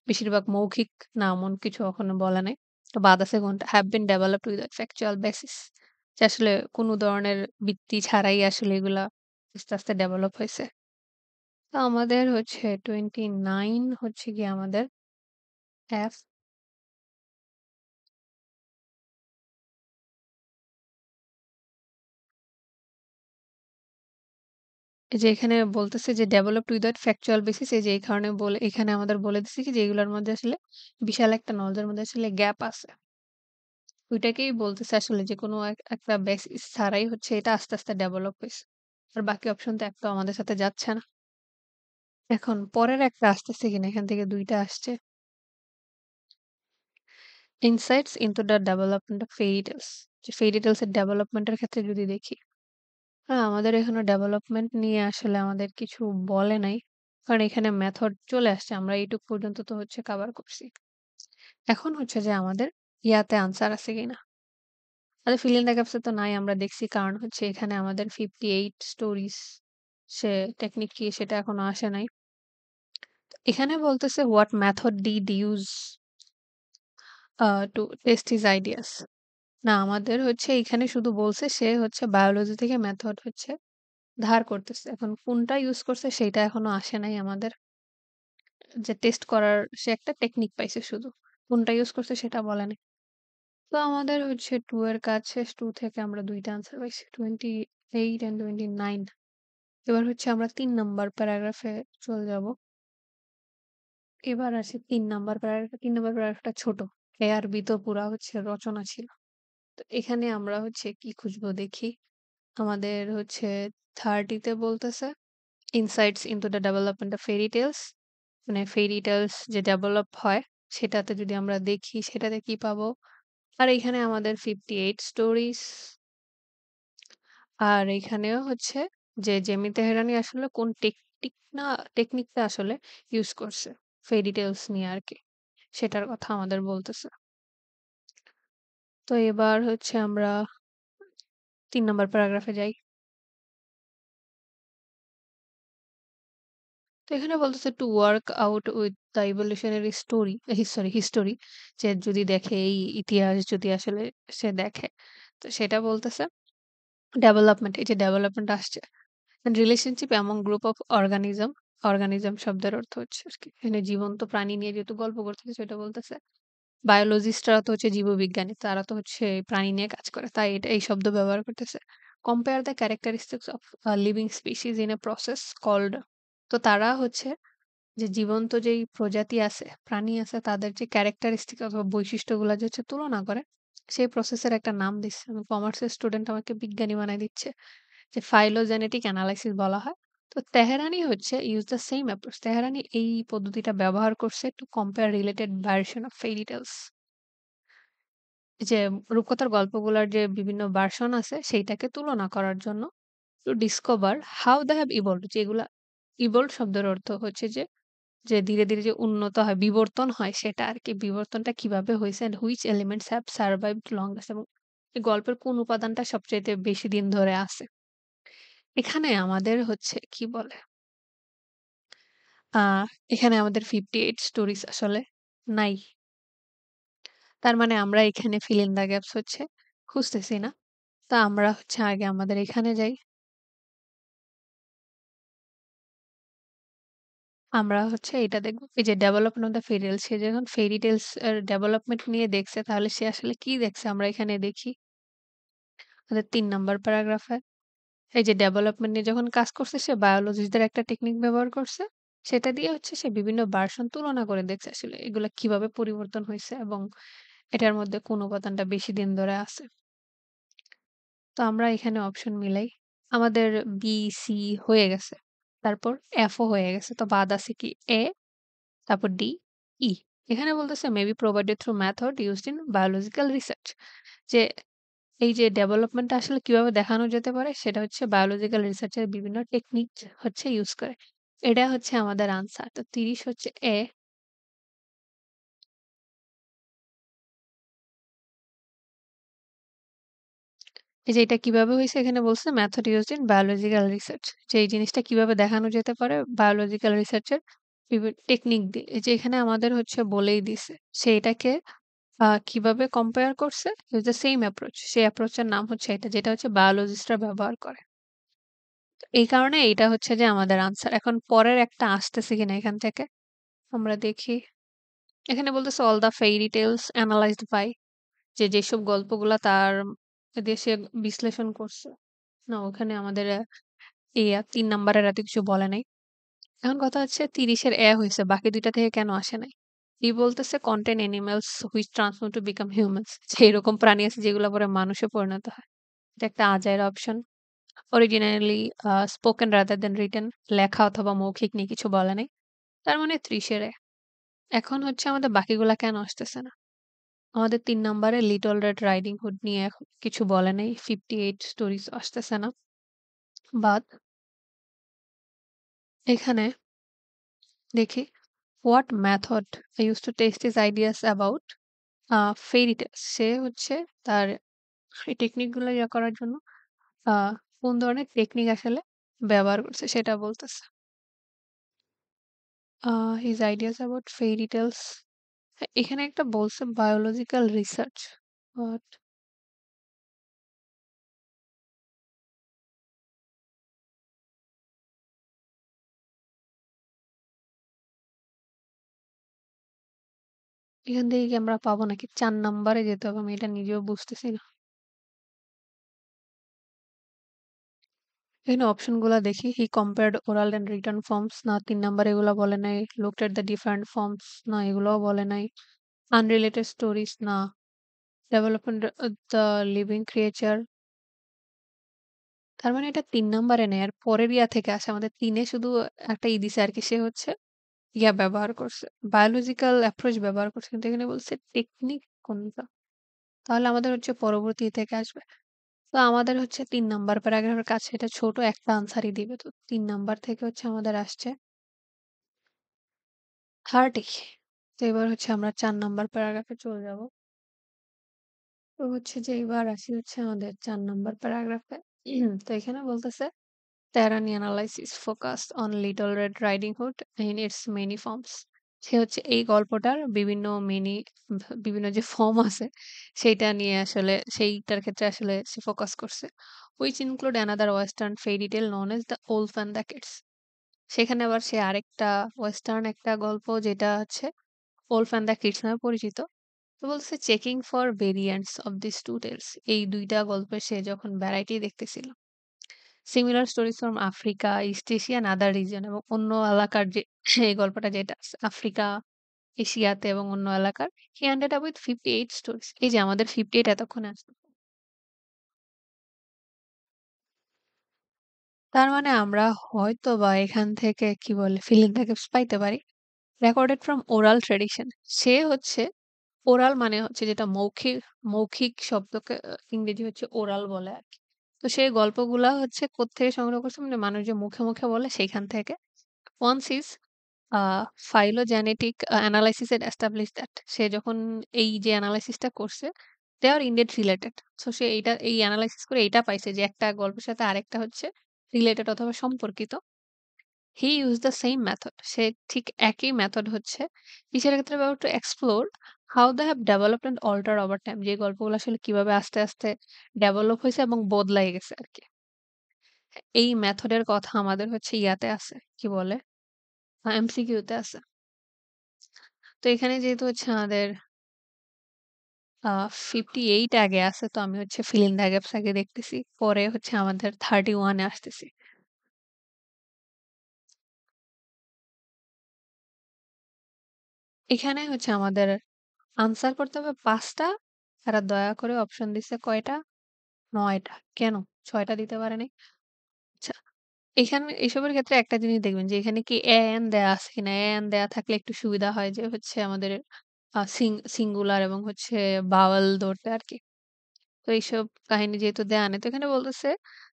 Speaker 1: বেশিরভাগ মৌখিক না এমন কিছু কখনো বলে নাই। তো বাদ আছে কোনটা have been developed with factual basis যে আসলে কোনো ধরনের ভিত্তি ছাড়াই আসলে এগুলা আস্তে আস্তে ডেভেলপ হয়েছে। তো আমাদের হচ্ছে 29 হচ্ছে গিয়ে আমাদের এফ এই যে এখানে বলতেছে যে ডেভেলপড উইদাউট ফ্যাকচুয়াল বেসিস এই যে এই কারণে বলে এখানে আমাদের বলে দিছে কি যে এগুলোর মধ্যে আসলে বিশাল একটা নলেজের মধ্যে আসলে গ্যাপ আছে। ওইটাকেই বলতেছে আসলে যে কোনো একটা বেসিস ছাড়াই হচ্ছে এটা আস্তে আস্তে ডেভেলপ হয়েছে। আর বাকি অপশন তো একটাও আমাদের সাথে যাচ্ছে না। এখন পরের একটা আসতেছে কিনা এখান থেকে ২ টা আসছে। Insights into the development of fairy tales যে ফেইরি টেলস এর ডেভেলপমেন্টের ক্ষেত্রে যদি দেখি আমাদের এখানে ডেভেলপমেন্ট নিয়ে আসলে আমাদের কিছু বলে নাই। কারণ এখানে মেথড চলে আসছে। আমরা এইটুক পর্যন্ত তো হচ্ছে কভার করছি। এখন হচ্ছে যে আমাদের ইয়াতে আনসার আছে কিনা। আমাদের ফিল ইন দ্য গ্যাপস এ তো নাই আমরা দেখছি কারণ হচ্ছে এখানে আমাদের 58 স্টোরিজ সে টেকনিক কি সেটা এখনো আসে নাই। এখানে বলতেছে what method did use to test his ideas. না আমাদের হচ্ছে এখানে শুধু বলছে সে হচ্ছে বায়োলজি থেকে মেথড হচ্ছে ধার করতেছে। এখন কোনটা ইউজ করছে সেইটা এখনো আসে নাই আমাদের। যে টেস্ট করার সে একটা টেকনিক পাইছে শুধু। কোনটা ইউজ করছে সেটা বলে নাই। তো আমাদের হচ্ছে 2 এর কাজ শেষ। 2 থেকে আমরা ২ টা আনসার পাইছি। 8 and 29। এবার হচ্ছে আমরা ৩ নাম্বার প্যারাগ্রাফে চলে যাব। এবার আসি ৩ নাম্বার প্যারাগ্রাফে। ৩ নাম্বার প্যারাগ্রাফটা ছোট। A আর B তো পুরা হচ্ছে রচনা ছিল। তো এখানে আমরা হচ্ছে কি খুঁজবো দেখি। আমাদের হচ্ছে 30 তে বলতেছে insights into the development of fairy tales, মানে ফেইরি টেলস যে ডেভেলপ হয় সেটাতে যদি আমরা দেখি সেটাতে কি পাবো? আর এখানে আমাদের 58 স্টোরিজ। আর এখানেও হচ্ছে যে জেমি তেহরানি আসলে কোন টেকনিকটা আসলে ইউজ করছে ফেইরি টেলস নিয়ে আরকি। সেটার কথা আমাদের বলতেছে। তো এবার হচ্ছে আমরা ৩ নাম্বার প্যারাগ্রাফে যাই। তো এখানে বলতেছে to work out with the evolutionary story history, যে যদি দেখে এই ইতিহাস যদি আসলে সে দেখে, তো সেটা বলতেছে ডেভেলপমেন্ট, এই যে ডেভেলপমেন্ট আসছে relationship among group of organism শব্দের অর্থ হচ্ছে আর কি এখানে জীবন্ত প্রাণী নিয়ে যেহেতু গল্প করতেছে সেটা বলতেছে বায়োলজিস্টরা তো হচ্ছে জীববিজ্ঞানী, তারা তো হচ্ছে প্রাণী নিয়ে কাজ করে, তাই এটা এই শব্দ ব্যবহার করতেছে। Compare the characteristics of living species in a process called, তো তারা হচ্ছে যে জীবন্ত যেই প্রজাতি আছে, প্রাণী আছে তাদের যে ক্যারেক্টারিস্টিক অথবা বৈশিষ্ট্যগুলা যে হচ্ছে তুলনা করে, সেই প্রসেসের একটা নাম দিচ্ছে। আমি কমার্সের স্টুডেন্ট আমাকে বিজ্ঞানী বানায় দিচ্ছে। যে ফাইলোজেনেটিক অ্যানালাইসিস বলা হয়। তো তেহরানি হচ্ছে use the same approach. Tehrani এই পদ্ধতিটা ব্যবহার করছে to compare related version of fairy tales. যে রূপকথার গল্পগুলার যে বিভিন্ন ভার্সন আছে সেইটাকে তুলনা করার জন্য to discover how they have evolved, যেগুলা ইভলভড শব্দের অর্থ হচ্ছে যে ধীরে, ধীরে যে উন্নত হয়, বিবর্তন হয় সেটা আরকি। বিবর্তনটা কিভাবে হইছে and which elements have survived longest, এবং এই গল্পের কোন উপাদানটা সবচাইতে বেশি দিন ধরে আছে। এখানে আমাদের হচ্ছে কি বলে আ এখানে আমাদের 58 স্টোরিজ আসলে নাই। তার মানে আমরা এখানে fill in the gaps হচ্ছে খুঁজতেছি না। তো আমরা হচ্ছে আগে আমাদের এখানে যাই। আমরা হচ্ছে এটা দেখব। এই যে development of the fairy tales, সে যখন ফেরি টেলস এর ডেভেলপমেন্ট নিয়ে দেখছে তাহলে সে আসলে কি দেখছে আমরা এখানে দেখি। আমাদের ৩ নাম্বার প্যারাগ্রাফে এই যে ডেভেলপমেন্ট নিয়ে যখন কাজ করছে সে বায়োলজিস্টদের একটা টেকনিক ব্যবহার করছে। সেটা দিয়ে হচ্ছে সে বিভিন্ন ভার্সন তুলনা করে দেখছে আসলে এগুলা কিভাবে পরিবর্তন হইছে এবং এটার মধ্যে কোন উপাদানটা বেশি দিন ধরে আছে। তো আমরা এখানে অপশন মিলাই। আমাদের বি, সি হয়ে গেছে। তারপর এফ ও হয়ে গেছে। তো বাদ আছে কি? এ, তারপর ডি, ই। এখানে বলতেছে maybe provided through method used in biological research. যে এই যে ডেভেলপমেন্টটা আসলে কিভাবে দেখানো যেতে পারে সেটা হচ্ছে বায়োলজিক্যাল রিসার্চের বিভিন্ন টেকনিক হচ্ছে ইউজ করে। এটা হচ্ছে আমাদের আনসার। তো ৩০ হচ্ছে এ। এই যে এটা কিভাবে হইছে এখানে বলছে method used in biological research. যে এই জিনিসটা কিভাবে দেখানো যেতে পারে বায়োলজিক্যাল রিসার্চের টেকনিক দিয়ে। এই যে এখানে আমাদের হচ্ছে বলেই দিছে। সে এটাকে কিভাবে কম্পেয়ার করছে? Use the same approach. সেই অ্যাপ্রোচ এর নাম হচ্ছে এটা, যেটা হচ্ছে বায়োলজিস্টরা ব্যবহার করে। এই কারণে এইটা হচ্ছে যে আমাদের আনসার। এখন পরের একটা আসতেছে কিনা এখান থেকে আমরা দেখি। এখানে বলতেছে all the fairy tales analysed by, যে যেসব গল্পগুলা তার দেশে বিশ্লেষণ করছে। না ওখানে আমাদের ৩ নাম্বারের এত কিছু বলে নাই। এখন কথা হচ্ছে ৩০ এর হইছে। বাকি ২ টা থেকে কেন আসে নাই? বলতেছে contain animals which transform to become humans. যে এরকম প্রাণী আছে যেগুলো পরে মানুষে পরিণত হয়। এটা একটা আজাইরা option. Originally spoken rather than written, লেখা অথবা মৌখিক নিয়ে কিছু বলে নাই। তার মানে ৩০ এর এখন হচ্ছে আমাদের বাকিগুলা কেন আসতেছে না? আমাদের ৩ নাম্বারে লিটল রেড রাইডিং হুড নিয়ে এখন কিছু বলে নাই। 58 স্টোরিজ আসতেছে না। বাদ এখানে দেখি what method I used to test his ideas about fairy tales. সে হচ্ছে তার এই টেকনিক গুলো করার জন্য আ কোন ধরনের টেকনিক আসলে ব্যবহার করছে সেটা বলতেছে। His ideas about fairy tales. এখানে একটা বলছে বায়োলজিক্যাল রিসার্চ। বাট এখান থেকে কি আমরা পাবো নাকি? ৪ নাম্বারে যেতে হবে। আমি এটা নিজেও বুঝতেছি না। এখানে অপশনগুলা দেখি। হি কম্পেয়ারড ওরাল অ্যান্ড রিটন ফর্মস না ৩ নাম্বার এগুলা বলে নাই। Looked at the different forms না এগুলাও বলে নাই। আনরিলেটেড স্টোরিজ না। ডেভেলপমেন্ট দ্য লিভিং ক্রিয়েচার তার মানে এটা ৩ নাম্বারে নেই। আর পরের থেকে আসে। আমাদের ৩ এ শুধু একটা দিছে আরকি সে হচ্ছে ব্যবহার করছে। বায়োলজিক্যাল অ্যাপ্রোচ ব্যবহার করছে। কিন্তু এখানে বলছে টেকনিক কোনটা? তাহলে আমাদের হচ্ছে পরবর্তী থেকে আসবে। তো আমাদের হচ্ছে ৩ নাম্বার প্যারাগ্রাফের কাছে এটা ছোট একটা আনসারই দিবে। তো ৩ নাম্বার থেকে হচ্ছে আমাদের আসছে 30। তো এবার হচ্ছে আমরা ৪ নাম্বার প্যারাগ্রাফে চলে যাব। তো হচ্ছে যে এবার আসি হচ্ছে আমাদের ৪ নাম্বার প্যারাগ্রাফে। তো এখানে বলতেছে Terani analysis focused on Little Red Riding Hood in its many forms. সে হচ্ছে এই গল্পটার বিভিন্ন যে ফর্ম আছে সেইটা নিয়ে আসলে সেইটার ক্ষেত্রে আসলে সে ফোকাস করছে। Which include another western fairy tale known as The Wolf and the Kids. সেখানে আবার সে আরেকটা ওয়েস্টার্ন একটা গল্প যেটা হচ্ছে Wolf and the Kids নামে পরিচিত। তো বলছে checking for variants of this two tales. এই ২ টা গল্পে সে যখন ভ্যারাইটি দেখতেছিল। Similar stories from Africa, East Asia and other region এবং অন্য এলাকার যে এই গল্পটা যেটা আছে আফ্রিকা, এশিয়াতে এবং অন্য এলাকার হি এন্ডেড আপ উইথ 58 স্টোরিজ। এই যে আমাদের 58 এতক্ষণে আসলো। তার মানে আমরা হয়তোবা এখান থেকে কি বলে fill in the gaps পাইতে পারি। Recorded from oral tradition. সে হচ্ছে ওরাল মানে হচ্ছে যেটা মৌখিক শব্দকে ইংরেজি হচ্ছে ওরাল বলে আরকি। তো সেই গল্পগুলা হচ্ছে কোত্থেকে সংগ্রহ করছে মানে মানুষ যে মুখে বলে সেইখান থেকে। Once his phylogenetic analysis had established that সে যখন এই যে এনালাইসিসটা করছে they are indeed related. So সে এই এনালাইসিস করে এইটা পাইছে যে একটা গল্পের সাথে আরেকটা হচ্ছে রিলেটেড অথবা সম্পর্কিত। He use the same method. সে ঠিক একই মেথড হচ্ছে কিসের ক্ষেত্রে ব্যবহার to explore how they have developed and alter over time. যে গল্পগুলো আসলে কিভাবে আস্তে ডেভেলপ হইছে এবং বদলাই গেছে আরকি। এই মেথডের কথা আমাদের হচ্ছে ইয়াতে আছে। কি বলে? এমসিকিউ তে আছে। তো এখানে যেহেতু হচ্ছে আমাদের 58 আগে আছে তো আমি হচ্ছে fill in the gaps আগে দেখতেছি। পরে হচ্ছে আমাদের 31 এ আসতেছি। এখানে হচ্ছে আমাদের আনসার করতে হবে ৫ টা। তারা দয়া করে অপশন দিছে কয়টা? ৯ টা। কেন? ৬ টা দিতে পারে নাই? আচ্ছা, এখানে এসবের ক্ষেত্রে একটা জিনিস দেখবেন যে এখানে কি এন দেয়া আছে কিনা? এন দেয়া থাকলে একটু সুবিধা হয় যে হচ্ছে আমাদের সিঙ্গুলার এবং হচ্ছে ভাওয়েল ধরতে আরকি। তো এইসব কাহিনী যেহেতু দেয়া নেই। তো এখানে বলতেছে,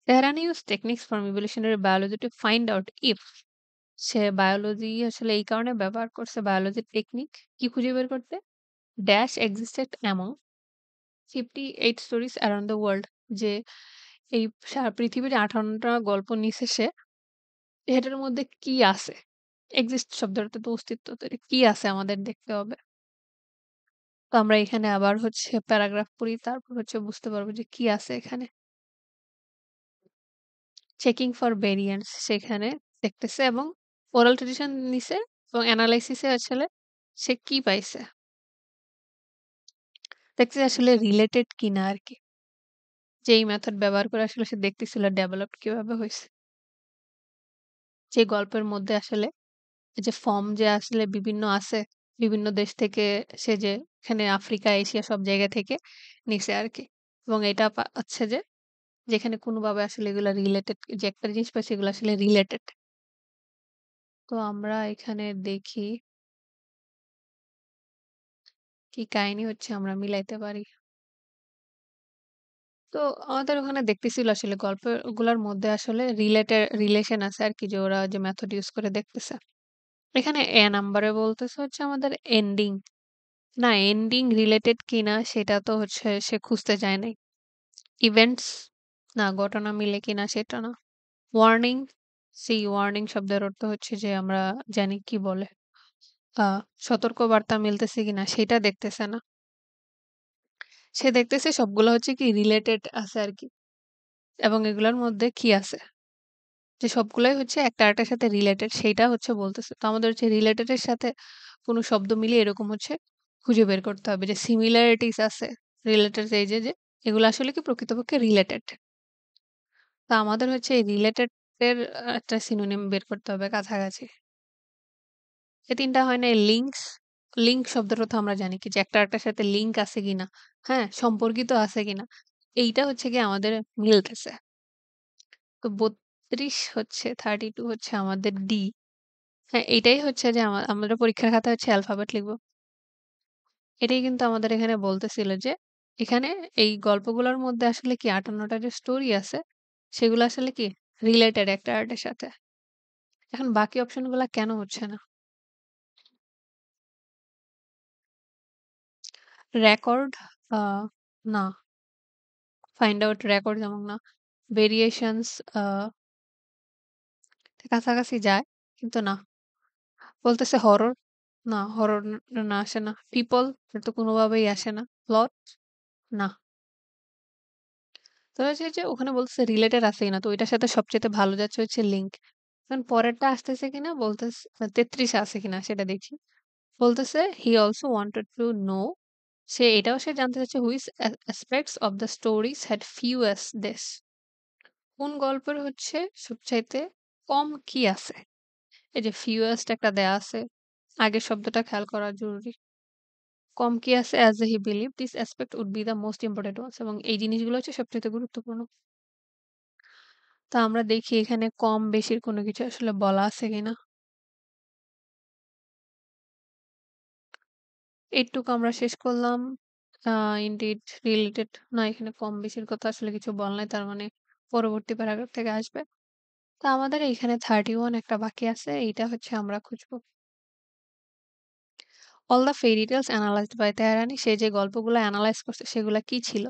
Speaker 1: "তেহরানি used techniques from evolutionary biology to find out if" say biology আসলে এই কারণে ব্যবহার করছে বায়োলজির টেকনিক কি খুঁজে বের করতে? Dash existed among 58 stories around the world যে এই পৃথিবীর ৫৮ টা গল্প নিছে সে, এটার মধ্যে কি আছে? exist শব্দটাতে তো অস্তিত্ব। তো এটা কি আছে আমাদের দেখতে হবে। তো আমরা এখানে আবার হচ্ছে প্যারাগ্রাফ পড়ি। তারপর হচ্ছে বুঝতে পারবো যে কি আছে এখানে। চেকিং ফর ভেরিয়েন্টস সেখানে দেখতেছে এবং ওরাল ট্রেডিশন নিছে এবং এনালাইসিস এ আসলে সে কি পাইছে? দেখতেছে আসলে রিলেটেড কিনা আরকি। যে এই মেথড ব্যবহার করে আসলে সে দেখতেছিল ডেভেলপড কিভাবে হইছে। যে গল্পের মধ্যে আসলে এই যে ফর্ম যে আসলে বিভিন্ন আছে, বিভিন্ন দেশ থেকে সে যে এখানে আফ্রিকা, এশিয়া সব জায়গা থেকে নিছে আরকি। এবং এটা পাচ্ছে যে যেখানে কোনোভাবে আসলে এগুলা রিলেটেড যে একটা জিনিস পাইছে এগুলো আসলে রিলেটেড। তো আমরা এখানে দেখি কি কাহিনী হচ্ছে আমরা মিলাইতে পারি। তো আমাদের ওখানে দেখতেছিল আসলে গল্পগুলার মধ্যে আসলে রিলেশন আছে আরকি যে ওরা যে মেথড ইউস করে দেখতেছে। এখানে নাম্বারে বলতেছে হচ্ছে আমাদের এন্ডিং। না এন্ডিং রিলেটেড কিনা সেটা তো হচ্ছে সে খুঁজতে যায় নাই। ইভেন্টস না ঘটনা মিলে কিনা সেটা না। ওয়ার্নিং ওয়ার্নিং শব্দের অর্থ হচ্ছে যে আমরা জানি কি বলে। আ সতর্কবার্তা মিলতেছে কিনা সেটা দেখতেছে না। সে দেখতেছে সবগুলো হচ্ছে কি রিলেটেড আছে আরকি। এবং এগুলার মধ্যে কি আছে? যে সবগুলাই হচ্ছে একটা আরেকটার সাথে রিলেটেড সেইটা হচ্ছে বলতেছে। তো আমাদের হচ্ছে রিলেটেড এর সাথে কোন শব্দ মিলিয়ে এরকম হচ্ছে খুঁজে বের করতে হবে যে সিমিলারিটিস আছে রিলেটেড এই যে এগুলো আসলে কি প্রকৃতপক্ষে রিলেটেড। তো আমাদের হচ্ছে এই রিলেটেড এর একটা সিনোনিম বের করতে হবে কাছাকাছি। এই ৩ টা হয় নাই লিঙ্কস। লিঙ্ক শব্দটা তো আমরা জানি কি যে একটা আরেকটার সাথে লিঙ্ক আছে কিনা, হ্যাঁ? সম্পর্কিত আছে কিনা। এইটা হচ্ছে গিয়ে আমাদের মিলতেছে। তো ৩২ হচ্ছে 32 হচ্ছে আমাদের ডি। হ্যাঁ, এইটাই হচ্ছে যে আমরা পরীক্ষার খাতায় হচ্ছে অ্যালফাবেট লিখব। এটাই কিন্তু আমাদের এখানে বলতেছিল যে এখানে এই গল্পগুলোর মধ্যে আসলে কি ৫৮ টা যে স্টোরি আছে সেগুলো আসলে কি রিলেটেড একটা আরেকটার সাথে। এখন বাকি অপশনগুলা কেন হচ্ছে না? রেকর্ড আ না। ফাইন্ড আউট রেকর্ড যেমন না। ভেরিয়েশনস আ কাছাকাছি যায় কিন্তু না। বলতেছে হরর। না, হরর না আসে না। পিপল এটা তো কোনোভাবেই আসে না। প্লট না। তো হচ্ছে যে ওখানে বলতেছে রিলেটেড আছেই না। তো ওইটার সাথে সবচাইতে ভালো যাচ্ছে হচ্ছে লিঙ্ক। এখন পরেরটা আসতেছে কিনা বলতেছে ৩৩ আছে কিনা সেটা দেখি। বলতেছে he also wanted to know সে জানতে চাচ্ছে which aspects of the stories had fewest this কোন গল্পের হচ্ছে সবচাইতে কম কি আছে? এই যে ফিউয়েস্ট একটা দেয়া আছে। আগের শব্দটা খেয়াল করা জরুরি। কম কি আছে as he believe this aspect would be the most important ones এবং এই জিনিসগুলো হচ্ছে সবচাইতে গুরুত্বপূর্ণ। তো আমরা দেখি এখানে কম বেশির কোনো কিছু আসলে বলা আছে কিনা। এইটুকু আমরা শেষ করলাম। আ ইনডিড রিলেটেড না এখানে কম বেশির কথা আসলে কিছু বলা নাই। তার মানে পরবর্তী প্যারাগ্রাফ থেকে আসবে। তো আমাদের এইখানে 31 একটা বাকি আছে। এইটা হচ্ছে আমরা খুঁজব। All the fairy tales analysed by Tehrani সে যে গল্পগুলো এনালাইজ করছে সেগুলা কি ছিল?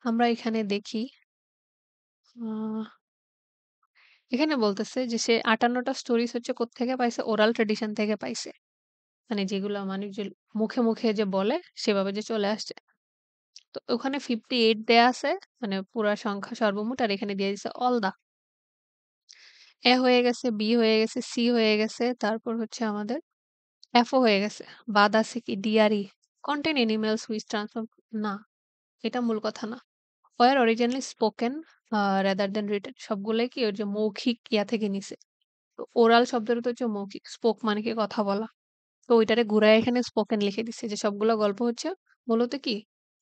Speaker 1: আমরা এখানে দেখি আ এখানে বলতেছে যে সে ৫৮ টা স্টোরিজ হচ্ছে কোত্থেকে পাইছে? ওরাল ট্র্যাডিশন থেকে পাইছে। মানে যেগুলা মানুষ যে মুখে যে বলে সেভাবে যে চলে আসছে। তো ওখানে 58 দেয়া আছে। মানে পুরা সংখ্যা সর্বমোট আর এখানে দিয়ে দিছে অল দা। এ হয়ে গেছে, বি হয়ে গেছে, সি হয়ে গেছে। তারপর হচ্ছে আমাদের এফ ও হয়ে গেছে। বাদ আছে কি ডিআরই কন্টেইন অ্যানিমালস হুইচ ট্রান্সফর্ম না, এটা মূল কথা না। Were originally spoken rather than written সবগুলাই কি ওই যে মৌখিক ইয়া থেকে নিছে। তো ওরাল শব্দটা তো হচ্ছে মৌখিক। স্পোক মানে কি কথা বলা। তো ওইটারে ঘুরায় এখানে স্পোকেন লিখে দিছে যে সবগুলো গল্প হচ্ছে মূলত কি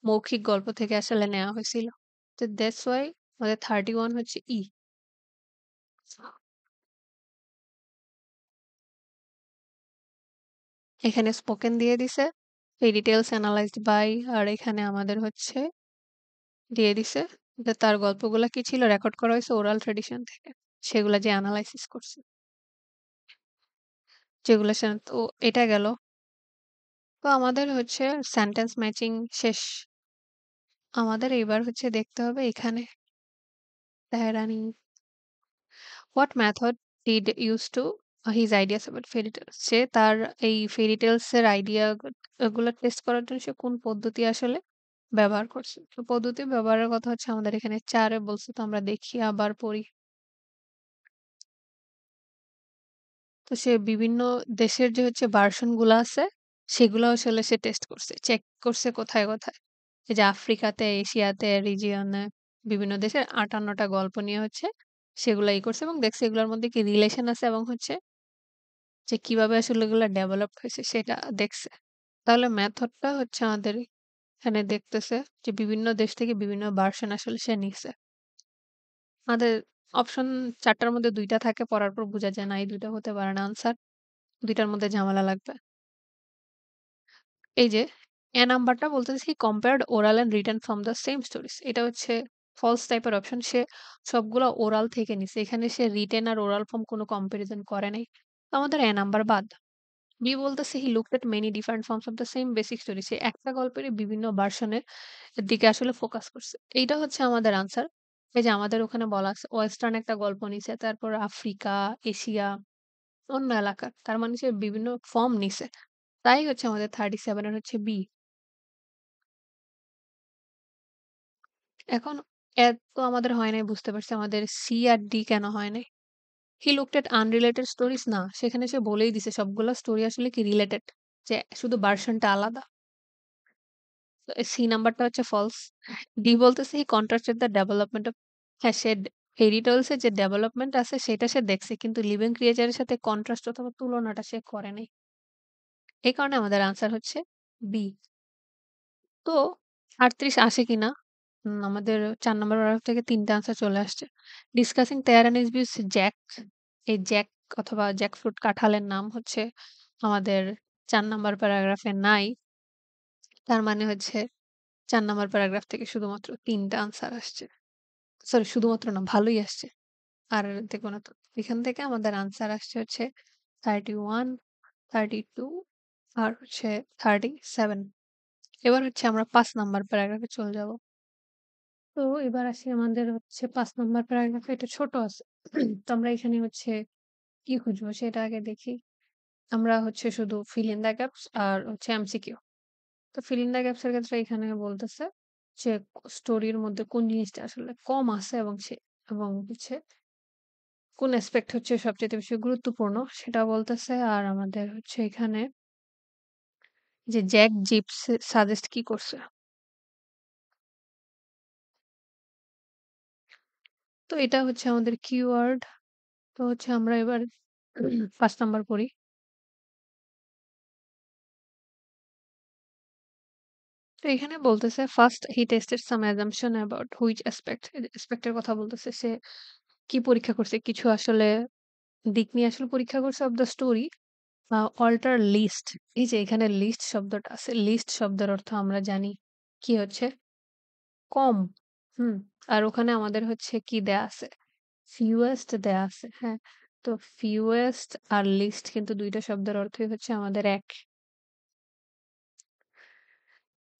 Speaker 1: মৌখিক গল্প থেকে আসলে নেওয়া হয়েছিল। তো দ্যাটস ওয়াই আমাদের 31 হচ্ছে ই। এখানে স্পোকেন দিয়ে দিছে। ফেরি টেলস অ্যানালাইজড বাই আর এখানে আমাদের হচ্ছে দিয়ে দিছে যে তার গল্পগুলা কি ছিল রেকর্ড করা হয়েছে ওরাল ট্র্যাডিশন থেকে। সেগুলা যে এনালাইসিস করছে। যেগুলা তো এটা গেল। তো আমাদের হচ্ছে সেন্টেন্স ম্যাচিং শেষ। আমাদের এবার হচ্ছে দেখতে হবে এখানে Tehrani what method did use to his ideas about fairy tales সে তার এই ফেরি টেলস এর আইডিয়া গুলো টেস্ট করার জন্য সে কোন পদ্ধতি আসলে ব্যবহার করছে। তো পদ্ধতি ব্যবহারের কথা হচ্ছে আমাদের এখানে ৪ এ বলছে তো আমরা দেখি আবার পড়ি। তো সে বিভিন্ন দেশের যে হচ্ছে ভার্সন গুলা আছে সেগুলো আসলে সে টেস্ট করছে। চেক করছে কোথায়। এই যে আফ্রিকাতে, এশিয়াতে, রিজিয়নে বিভিন্ন দেশের ৫৮ টা গল্প নিয়ে হচ্ছে সেগুলা করছে এবং দেখছে এগুলোর মধ্যে কি রিলেশন আছে এবং হচ্ছে যে কিভাবে আসলে এগুলা ডেভেলপড হয়েছে সেটা দেখছে। তাহলে মেথডটা হচ্ছে আমাদের এখানে দেখতেছে যে বিভিন্ন দেশ থেকে বিভিন্ন ভার্সন আসলে সে নিছে। আমাদের অপশন ৪ টার মধ্যে ২ টা থাকে পড়ার পর বোঝা যায় না এই ২ টা হতে পারে না আনসার। ২ টার মধ্যে ঝামেলা লাগবে। এই যে নাম্বারটা বলতেছে he compared oral and written from the same stories এটা হচ্ছে ফলস টাইপের অপশন সে সবগুলা ওরাল থেকে নিছে এখানে সে রিটেন আর ওরাল ফর্ম কোনো কম্পারিজন করে নাই তো আমাদের নাম্বার বাদ বি বলতেছে he looked at many different forms of the same basic story সে একটা গল্পেরই বিভিন্ন ভার্সনের দিকে আসলে ফোকাস করছে এইটা হচ্ছে আমাদের আনসার এই যে আমাদের ওখানে বলা আছে ওয়েস্টার্ন একটা গল্প নিছে তারপর আফ্রিকা এশিয়া অন্য এলাকা তার মানে সে বিভিন্ন ফর্ম নিছে তাই হচ্ছে আমাদের 37 এর হচ্ছে বি এখন এত তো আমাদের হয় নাই বুঝতে পারছি। আমাদের সি আর ডি কেন হয় নাই? He looked at unrelated stories না, সেখানে সে বলেই দিছে সবগুলা স্টোরি আসলে কি রিলেটেড। যে শুধু ভার্সনটা আলাদা। তো সি নাম্বারটা হচ্ছে ফলস। ডি বলতেছে হি কন্ট্রাস্টেড দ্য ডেভেলপমেন্ট অফ হ্যাঁ, সে ফেয়ারি টেলস এর যে ডেভেলপমেন্ট আছে সেটা সে দেখছে। কিন্তু লিভিং ক্রিয়েচার এর সাথে কন্ট্রাস্ট অথবা তুলনাটা সে করে নাই। এই কারণে আমাদের আনসার হচ্ছে বি। তো ৩৮ আসে কিনা? আমাদের ৪ নাম্বার প্যারাগ্রাফ থেকে ৩ টা আনসার চলে আসছে। Discussing their and his views Jack, এই জ্যাক অথবা জ্যাকফ্রুট কাঁঠালের নাম হচ্ছে আমাদের ৪ নাম্বার প্যারাগ্রাফে নাই। তার মানে হচ্ছে ৪ নাম্বার প্যারাগ্রাফ থেকে শুধুমাত্র ৩ টা আনসার আসছে। সরি শুধুমাত্র না ভালোই আসছে। আর দেখব না তো। এখান থেকে আমাদের আনসার আসছে হচ্ছে 31, 32 আর হচ্ছে 37। এবার হচ্ছে আমরা ৫ নাম্বার প্যারাগ্রাফে চলে যাব। তো এবার আসি আমাদের হচ্ছে ৫ নাম্বার প্যারাগ্রাফে এটা ছোট আছে। তো আমরা এখানে হচ্ছে কি খুঁজবো সেটা আগে দেখি। আমরা হচ্ছে শুধু fill in the gaps আর হচ্ছে এমসিকিউ। তো fill in the gaps এর ক্ষেত্রে এখানে বলতেছে যে স্টোরির মধ্যে কোন জিনিসটা আসলে কম আছে এবং হচ্ছে কোন অ্যাসপেক্ট হচ্ছে সবচাইতে বেশি গুরুত্বপূর্ণ সেটা বলতেছে। আর আমাদের হচ্ছে এখানে যে জ্যাক জিপস সাজেস্ট কি করছে। তো এটা হচ্ছে আমাদের কিওয়ার্ড। তো হচ্ছে আমরা এবার ৫ নাম্বার পড়ি। তো এখানে বলতেছে first he tested some assumption about which aspect, aspect এর কথা বলতেছে। সে কি পরীক্ষা করছে? কিছু আসলে দিক নিয়ে আসলে পরীক্ষা করছে of the story. Alter least, এই যে এখানে লিস্ট শব্দটা আছে, লিস্ট শব্দের অর্থ আমরা জানি কি হচ্ছে কম। হুম। আর ওখানে আমাদের হচ্ছে কি দেয়া আছে? ফিউয়েস্ট দেয়া আছে। হ্যাঁ? তো ফিউয়েস্ট আর লিস্ট কিন্তু ২ টা শব্দের অর্থই হচ্ছে আমাদের এক।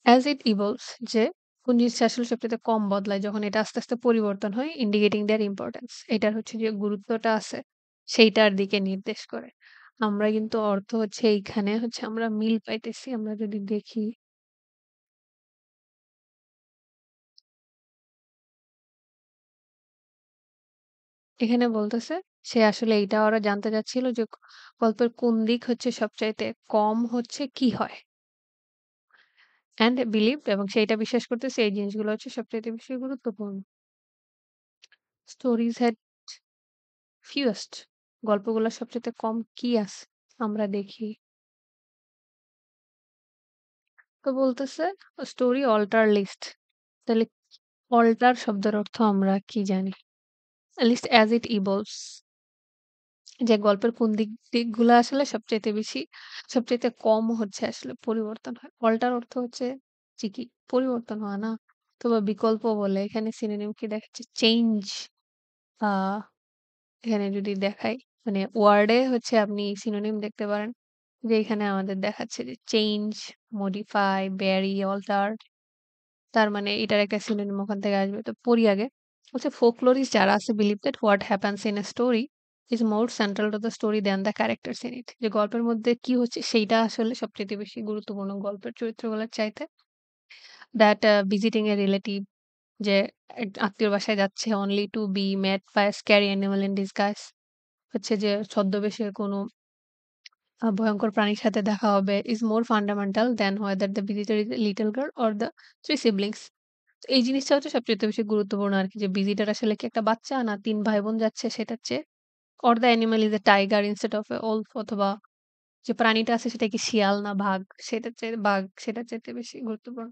Speaker 1: অ্যাজ ইট ইভলভস, যে কোন জিনিসটা আসলে সবচাইতে কম বদলায় যখন এটা আস্তে, আস্তে পরিবর্তন হয়, ইন্ডিকেটিং দেয়ার ইম্পোর্টেন্স। এটার হচ্ছে যে গুরুত্বটা আছে সেইটার দিকে নির্দেশ করে। আমরা কিন্তু অর্থ হচ্ছে এইখানে হচ্ছে আমরা মিল পাইতেছি। আমরা যদি দেখি এখানে বলতেছে সে আসলে এইটা ওরা জানতে চাচ্ছিল যে গল্পের কোন দিক হচ্ছে সবচাইতে কম হচ্ছে কি হয়? অ্যান্ড বিলিভড, এবং সে এটা বিশ্বাস করতেছে এই জিনিসগুলো হচ্ছে সবচাইতে বেশি গুরুত্বপূর্ণ। স্টোরিজ হ্যাড ফিউয়েস্ট, গল্পগুলা সবচাইতে কম কি আছে? আমরা দেখি। তো বলতেছে স্টোরি অল্টার লিস্ট। তাহলে অল্টার শব্দের অর্থ আমরা কি জানি? লিস্ট অ্যাজ ইট ইভলভস, যে গল্পের কোন দিকগুলা আসলে সবচাইতে কম হচ্ছে আসলে পরিবর্তন হয়। অল্টার অর্থ হচ্ছে যে কি পরিবর্তন হওয়া না? অথবা বিকল্প বলে এখানে সিনোনিম কি দেখাচ্ছে? চেঞ্জ। আ এখানে যদি দেখাই মানে ওয়ার্ডে হচ্ছে আপনি সিনোনিম দেখতে পারেন। যে এখানে আমাদের দেখাচ্ছে যে চেঞ্জ, মডিফাই, ভ্যারি, অল্টার। তার মানে এটার একটা সিনোনিম ওখান থেকে আসবে। তো পড়ি আগে। হচ্ছে ফোকলোরিস্ট যারা আছে believe that what happens in a story is more central to the story than the characters in it, যে গল্পের মধ্যে কি হচ্ছে সেইটা আসলে সবচাইতে বেশি গুরুত্বপূর্ণ গল্পের চরিত্রগুলোর চাইতে। দ্যাট ভিজিটিং এ রিলেটিভ, যে এক আত্মীয়র বাসায় যাচ্ছে only to be met by a scary animal in disguise, হচ্ছে যে ছদ্মবেশে কোনো ভয়ঙ্কর প্রাণীর সাথে দেখা হবে is more fundamental than whether the visitor is a little girl or the 3 siblings. তো এই জিনিসটা হচ্ছে সবচাইতে বেশি গুরুত্বপূর্ণ আরকি, যে ভিজিটর আসলে কি একটা বাচ্চা না ৩ ভাই-বোন যাচ্ছে সেটার চেয়ে। or the animal is a tiger instead of a wolf, অথবা যে প্রাণীটা আছে সেটা কি শিয়াল না বাঘ সেটার চাইতে বেশি গুরুত্বপূর্ণ।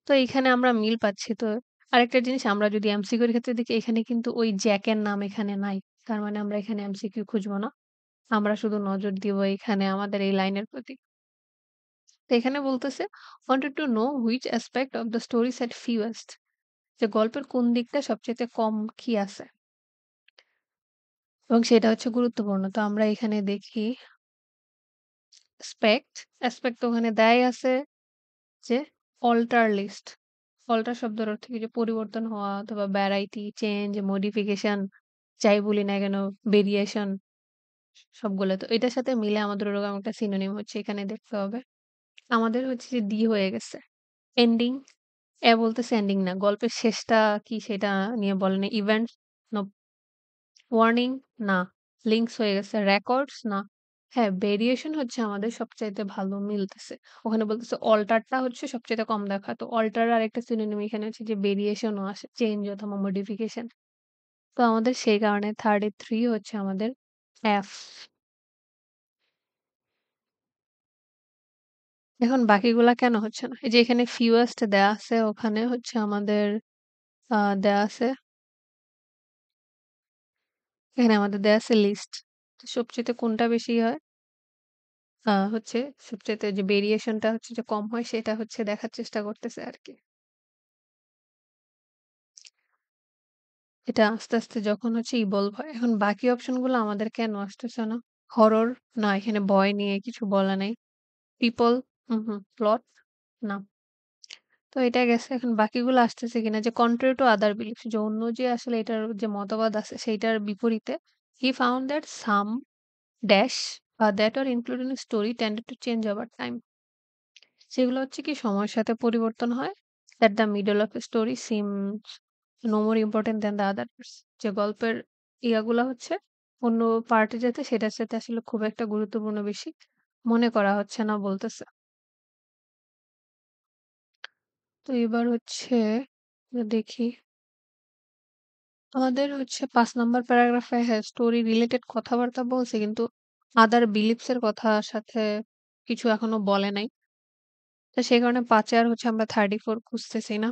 Speaker 1: তো এইখানে আমরা মিল পাচ্ছি। তো আরেকটা জিনিস আমরা যদি এমসিকিউ এর ক্ষেত্রে দেখি এখানে কিন্তু ওই জ্যাকের নাম এখানে নাই। তার মানে আমরা এখানে এমসিকিউ খুঁজব না। আমরা শুধু নজর দিব এখানে আমাদের এই লাইনের প্রতি। তো এখানে বলতেছে wanted to know which aspect of the story set fewest, যে গল্পের কোন দিকটা সবচাইতে কম কি আছে এবং সেটা হচ্ছে গুরুত্বপূর্ণ। তো আমরা এখানে দেখি অ্যাসপেক্ট তো ওখানে দেয়াই আছে যে অল্টার লিস্ট। অল্টার শব্দের অর্থ কি? যে পরিবর্তন হওয়া অথবা ভ্যারাইটি, চেঞ্জ, মডিফিকেশন যাই বলি না কেন, ভেরিয়েশন সবগুলো। তো এটার সাথে মিলে আমাদের ওরকম একটা সিনোনিম হচ্ছে এখানে দেখতে হবে। আমাদের হচ্ছে যে ডি হয়ে গেছে। এন্ডিং, এ বলতেছে এন্ডিং না। গল্পের শেষটা কি সেটা নিয়ে বলে নাই। Events, no. ওয়ার্নিং, না। লিঙ্কস হয়ে গেছে। রেকর্ডস, না। হ্যাঁ, ভেরিয়েশন হচ্ছে আমাদের সবচাইতে ভালো মিলতেছে। ওখানে বলতেছে অল্টারটা হচ্ছে সবচাইতে কম দেখা। তো অল্টার আরেকটা সিনোনিম এখানে হচ্ছে যে ভেরিয়েশন ও আসে। চেঞ্জ অথবা মডিফিকেশন। তো আমাদের সেই কারণে 33 হচ্ছে আমাদের F। এখন বাকিগুলা কেন হচ্ছে না? এই যে এখানে fewest দেয়া আছে, ওখানে হচ্ছে আমাদের দেয়া আছে, এখানে আমাদের দেয়া আছে লিস্ট। তো সবচাইতে কোনটা বেশি হয়? হচ্ছে সবচাইতে যে ভেরিয়েশনটা হচ্ছে যে কম হয় সেটা হচ্ছে দেখার চেষ্টা করতেছে আরকি। এটা আস্তে, আস্তে যখন হচ্ছে ইভলভ হয়। এখন বাকি অপশনগুলো আমাদের কেন আসতেছে না? হরর? না, এখানে ভয় নিয়ে কিছু বলা নাই। পিপল? প্লট? না। তো এটা গেছে। এখন বাকিগুলো আসতেছে কিনা, যে contrary to other beliefs, যে অন্য যে আসলে এটার যে মতবাদ আছে সেইটার বিপরীতে, he found that some dash that are included in a story tended to change over time. সেগুলো হচ্ছে কি সময়ের সাথে পরিবর্তন হয়। That the middle of a story seems no more important than the others. যে গল্পের ইয়াগুলা হচ্ছে অন্য পার্টে যেতে সেটার সাথে আসলে খুব একটা গুরুত্বপূর্ণ বেশি মনে করা হচ্ছে না বলতেছে। তো এবার হচ্ছে দেখি, আমাদের হচ্ছে ৫ নাম্বার প্যারাগ্রাফে হ্যাঁ, স্টোরি রিলেটেড কথাবার্তা বলছে কিন্তু আদার বিলিফস এর কথা সাথে কিছু এখনো বলে নাই। তো সেই কারণে ৫ এ আর হচ্ছে আমরা 34 খুঁজতেছি না।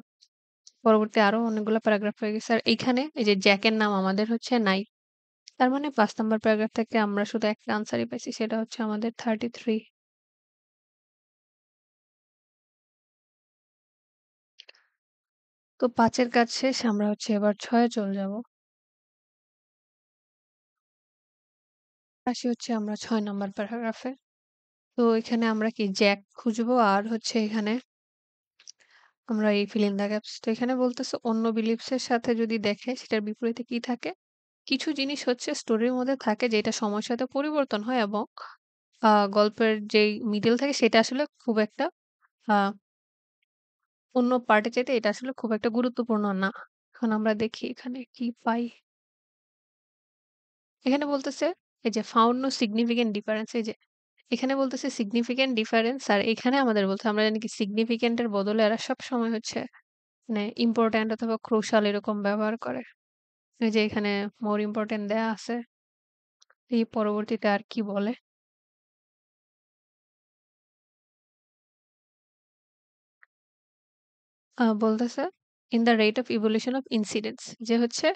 Speaker 1: পরবর্তী আরো অনেকগুলো প্যারাগ্রাফ হয়ে গেছে। আর এইখানে এই যে জ্যাকের নাম আমাদের হচ্ছে নাই। তার মানে ৫ নাম্বার প্যারাগ্রাফ থেকে আমরা শুধু একটা আনসারই পাইছি, সেটা হচ্ছে আমাদের 33। তো ৫ এর কাজ শেষ। আমরা হচ্ছে এবার ৬ এ চলে যাব। আসি হচ্ছে আমরা ৬ নাম্বার প্যারাগ্রাফে। তো এখানে আমরা কি জ্যাক খুঁজবো আর হচ্ছে এখানে আমরা এই fill in the gaps। তো এখানে বলতেছে অন্য beliefs এর সাথে যদি দেখে সেটার বিপরীতে কি থাকে? কিছু জিনিস হচ্ছে স্টোরির মধ্যে থাকে যেটা সময়ের সাথে পরিবর্তন হয় এবং গল্পের যেই মিডল থাকে সেটা আসলে খুব একটা আ অন্য পার্টের চাইতে এটা আসলে খুব একটা গুরুত্বপূর্ণ না। এখন আমরা দেখি এখানে কি পাই। এখানে বলতেছে এই যে found no significant difference, এই যে এখানে বলতেছে significant difference, আর এখানে আমাদের বলছে আমরা জানি কি significant এর বদলে এরা সবসময় হচ্ছে মানে ইম্পোর্টেন্ট অথবা ক্রুশাল এরকম ব্যবহার করে। এই যে এখানে মোর ইম্পোর্টেন্ট দেয়া আছে। এই পরবর্তীতে আর কি বলে? বলতেছে in the rate of evolution of incidents, যে হচ্ছে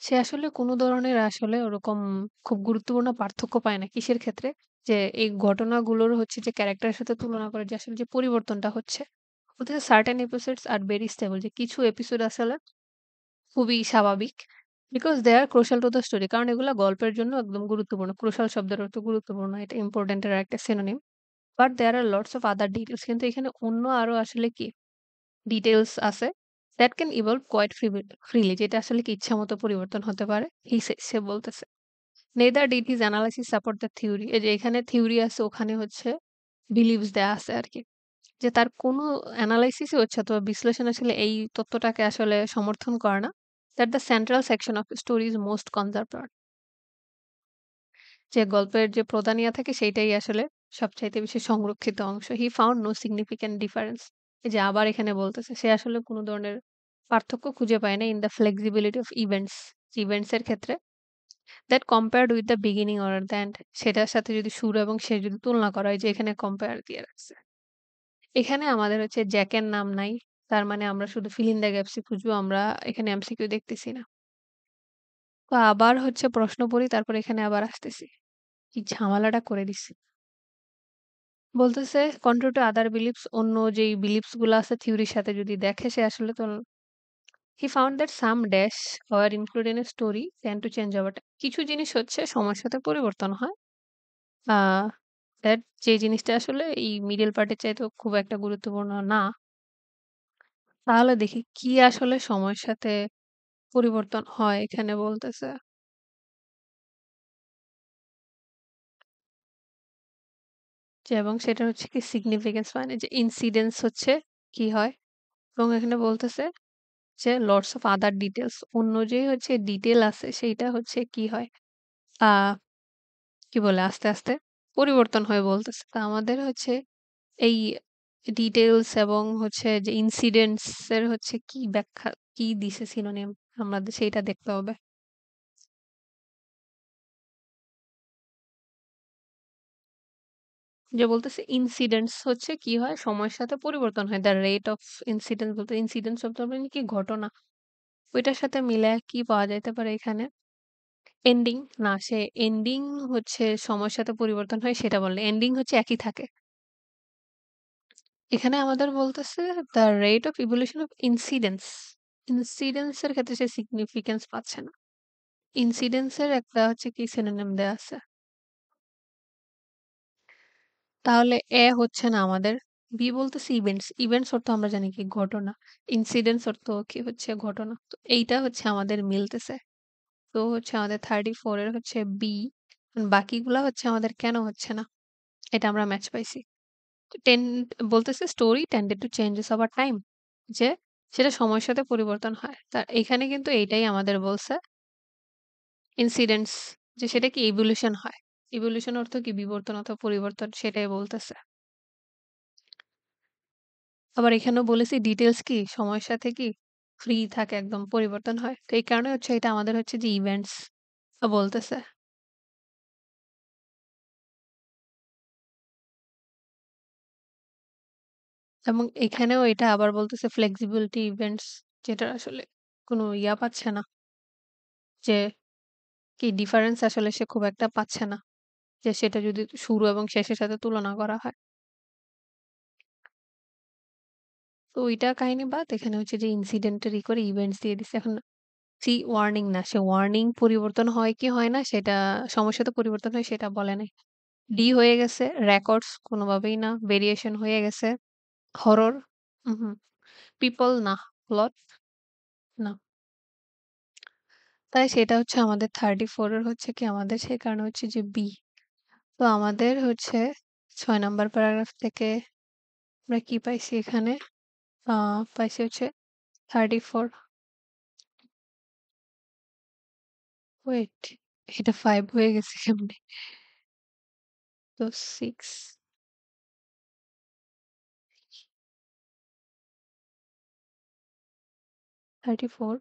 Speaker 1: সে আসলে কোন ধরনের আসলে ওরকম খুব গুরুত্বপূর্ণ পার্থক্য পায় না। কিসের ক্ষেত্রে? যে এই ঘটনাগুলোর হচ্ছে যে ক্যারেক্টারের সাথে তুলনা করে যে আসলে যে পরিবর্তনটা হচ্ছে। বলতেছে certain episodes are very stable, যে কিছু এপিসোড আসলে খুবই স্বাভাবিক। Because they are crucial to the story, কারণ এগুলা গল্পের জন্য একদম গুরুত্বপূর্ণ। ক্রুশাল শব্দের অর্থ গুরুত্বপূর্ণ। এটা ইম্পোর্টেন্ট এর একটা synonym. But there are lots of other details, কিন্তু এখানে অন্য আরো আসলে কি ডিটেইলস আছে that can evolve quite freely, যেটা আসলে কি ইচ্ছামত পরিবর্তন হতে পারে। সে বলতেছে neither did his analysis support the theory, এই যে এখানে থিওরি আছে ওখানে হচ্ছে বিলিভস দেয়া আছে আর কি, যে তার কোনো অ্যানালাইসিসই হচ্ছে অথবা বিশ্লেষণ আসলে এই তত্ত্বটাকে আসলে সমর্থন করে না। That the central section of story is most conserved, যে গল্পের যে প্রধান ইয়া থাকে সেইটাই আসলে সবচাইতে বেশি সংরক্ষিত অংশ। He found no significant difference, এই যে আবার এখানে বলতেছে সে আসলে কোনো ধরনের পার্থক্য খুঁজে পায় না in the flexibility of events, events এর ক্ষেত্রে that compared with the beginning or the end, সেটার সাথে যদি শুরু এবং শেষ যদি তুলনা করা হয়, যে এখানে কম্পেয়ার দিয়ে রাখছে। এখানে আমাদের হচ্ছে জ্যাকের নাম নাই। তার মানে আমরা শুধু fill in the gaps ই খুঁজবো। আমরা এখানে এমসিকিউ দেখতেছি না। তো আবার হচ্ছে প্রশ্ন পড়ি, তারপর এখানে আবার আসতেছি। কি ঝামেলাটা করে দিছি। বলতেছে contrary to other beliefs, অন্য যেই বিলিফস গুলা আছে থিওরির সাথে যদি দেখে সে আসলে তো he found that some dash were included in a story tend to change over time. কিছু জিনিস হচ্ছে সময়ের সাথে পরিবর্তন হয়। আ দ্যাট যে জিনিসটা আসলে এই মিডল পার্টের চাইতেও খুব একটা গুরুত্বপূর্ণ না। তাহলে দেখি কি আসলে সময়ের সাথে পরিবর্তন হয় এখানে বলতেছে। যে এবং সেটা হচ্ছে কি সিগনিফিক্যান্স মানে যে ইনসিডেন্স হচ্ছে কি হয়, এবং এখানে বলতেছে যে লটস অফ আদার ডিটেইলস, অন্য যে হচ্ছে ডিটেইল আছে সেইটা হচ্ছে কি হয়? আ কি বলে আস্তে, আস্তে পরিবর্তন হয় বলতেছে। তো আমাদের হচ্ছে এই ডিটেইলস এবং হচ্ছে যে ইনসিডেন্টস এর হচ্ছে কি ব্যাখ্যা কি দিছে সিনোনিম আমাদের সেইটা দেখতে হবে। যে বলতেছে ইনসিডেন্টস হচ্ছে কি হয় সময়ের সাথে পরিবর্তন হয়। দ্যা রেট অফ ইনসিডেন্স বলতে ইনসিডেন্স শব্দ মানে কি ঘটনা। ওইটার সাথে মিলায়া কি পাওয়া যাইতে পারে এখানে? এন্ডিং না সে এন্ডিং হচ্ছে সময়ের সাথে পরিবর্তন হয় সেটা বলে। এন্ডিং হচ্ছে একই থাকে। এখানে আমাদের বলতেছে the rate of evolution of incidence. Incidence এর ক্ষেত্রে সে সিগনিফিক্যান্স পাচ্ছে না। ইনসিডেন্স এর একটা হচ্ছে কি সিনোনিম দেয়া আছে। তাহলে এ হচ্ছে না আমাদের। বি বলতেছে ইভেন্টস। ইভেন্টস অর্থ আমরা জানি কি ঘটনা। ইনসিডেন্টস অর্থ কি হচ্ছে ঘটনা। তো এইটা হচ্ছে আমাদের মিলতেছে। তো হচ্ছে আমাদের 34 এর হচ্ছে বি। বাকিগুলা হচ্ছে আমাদের কেন হচ্ছে না? এটা আমরা ম্যাচ পাইছি। টেন্ড বলতেছে story tended to changes over time. যে সেটা সময়ের সাথে পরিবর্তন হয়। তা এখানে কিন্তু এইটাই আমাদের বলছে ইনসিডেন্টস যে সেটা কি ইভোলিউশন হয়। ইভোলিউশন অর্থ কি বিবর্তন অথবা পরিবর্তন সেটাই বলতেছে। আবার এখানেও বলেছি ডিটেইলস কি সময়ের সাথে কি ফ্রি থাকে একদম পরিবর্তন হয়। তো এই কারণে হচ্ছে এটা আমাদের হচ্ছে যে ইভেন্টস বলতেছে। এবং এখানেও এটা আবার বলতেছে ফ্লেক্সিবিলিটি ইভেন্টস যেটার আসলে কোনো ইয়া পাচ্ছে না। যে কি ডিফারেন্স আসলে সে খুব একটা পাচ্ছে না। যে সেটা যদি শুরু এবং শেষের সাথে তুলনা করা হয়। তো ওইটা কাহিনী বাদ এখানে হচ্ছে যে ইনসিডেন্টের করে ইভেন্টস দিয়ে দিছে। এখন সি ওয়ার্নিং না সে ওয়ার্নিং পরিবর্তন হয় কি হয় না সেটা সমস্যা তো পরিবর্তন হয় সেটা বলে নাই। ডি হয়ে গেছে রেকর্ডস কোনোভাবেই না। ভেরিয়েশন হয়ে গেছে। হরর উহু। পিপল না। প্লট না। তাই সেটা হচ্ছে আমাদের 34 এর হচ্ছে কি আমাদের সেই কারণে হচ্ছে যে বি। তো আমাদের হচ্ছে ৬ নাম্বার প্যারাগ্রাফ থেকে আমরা কি পাইছি এখানে? আ পাইছি হচ্ছে 34 ওয়েট এটা 5 হয়ে গেছে কেমনে? তো 6 34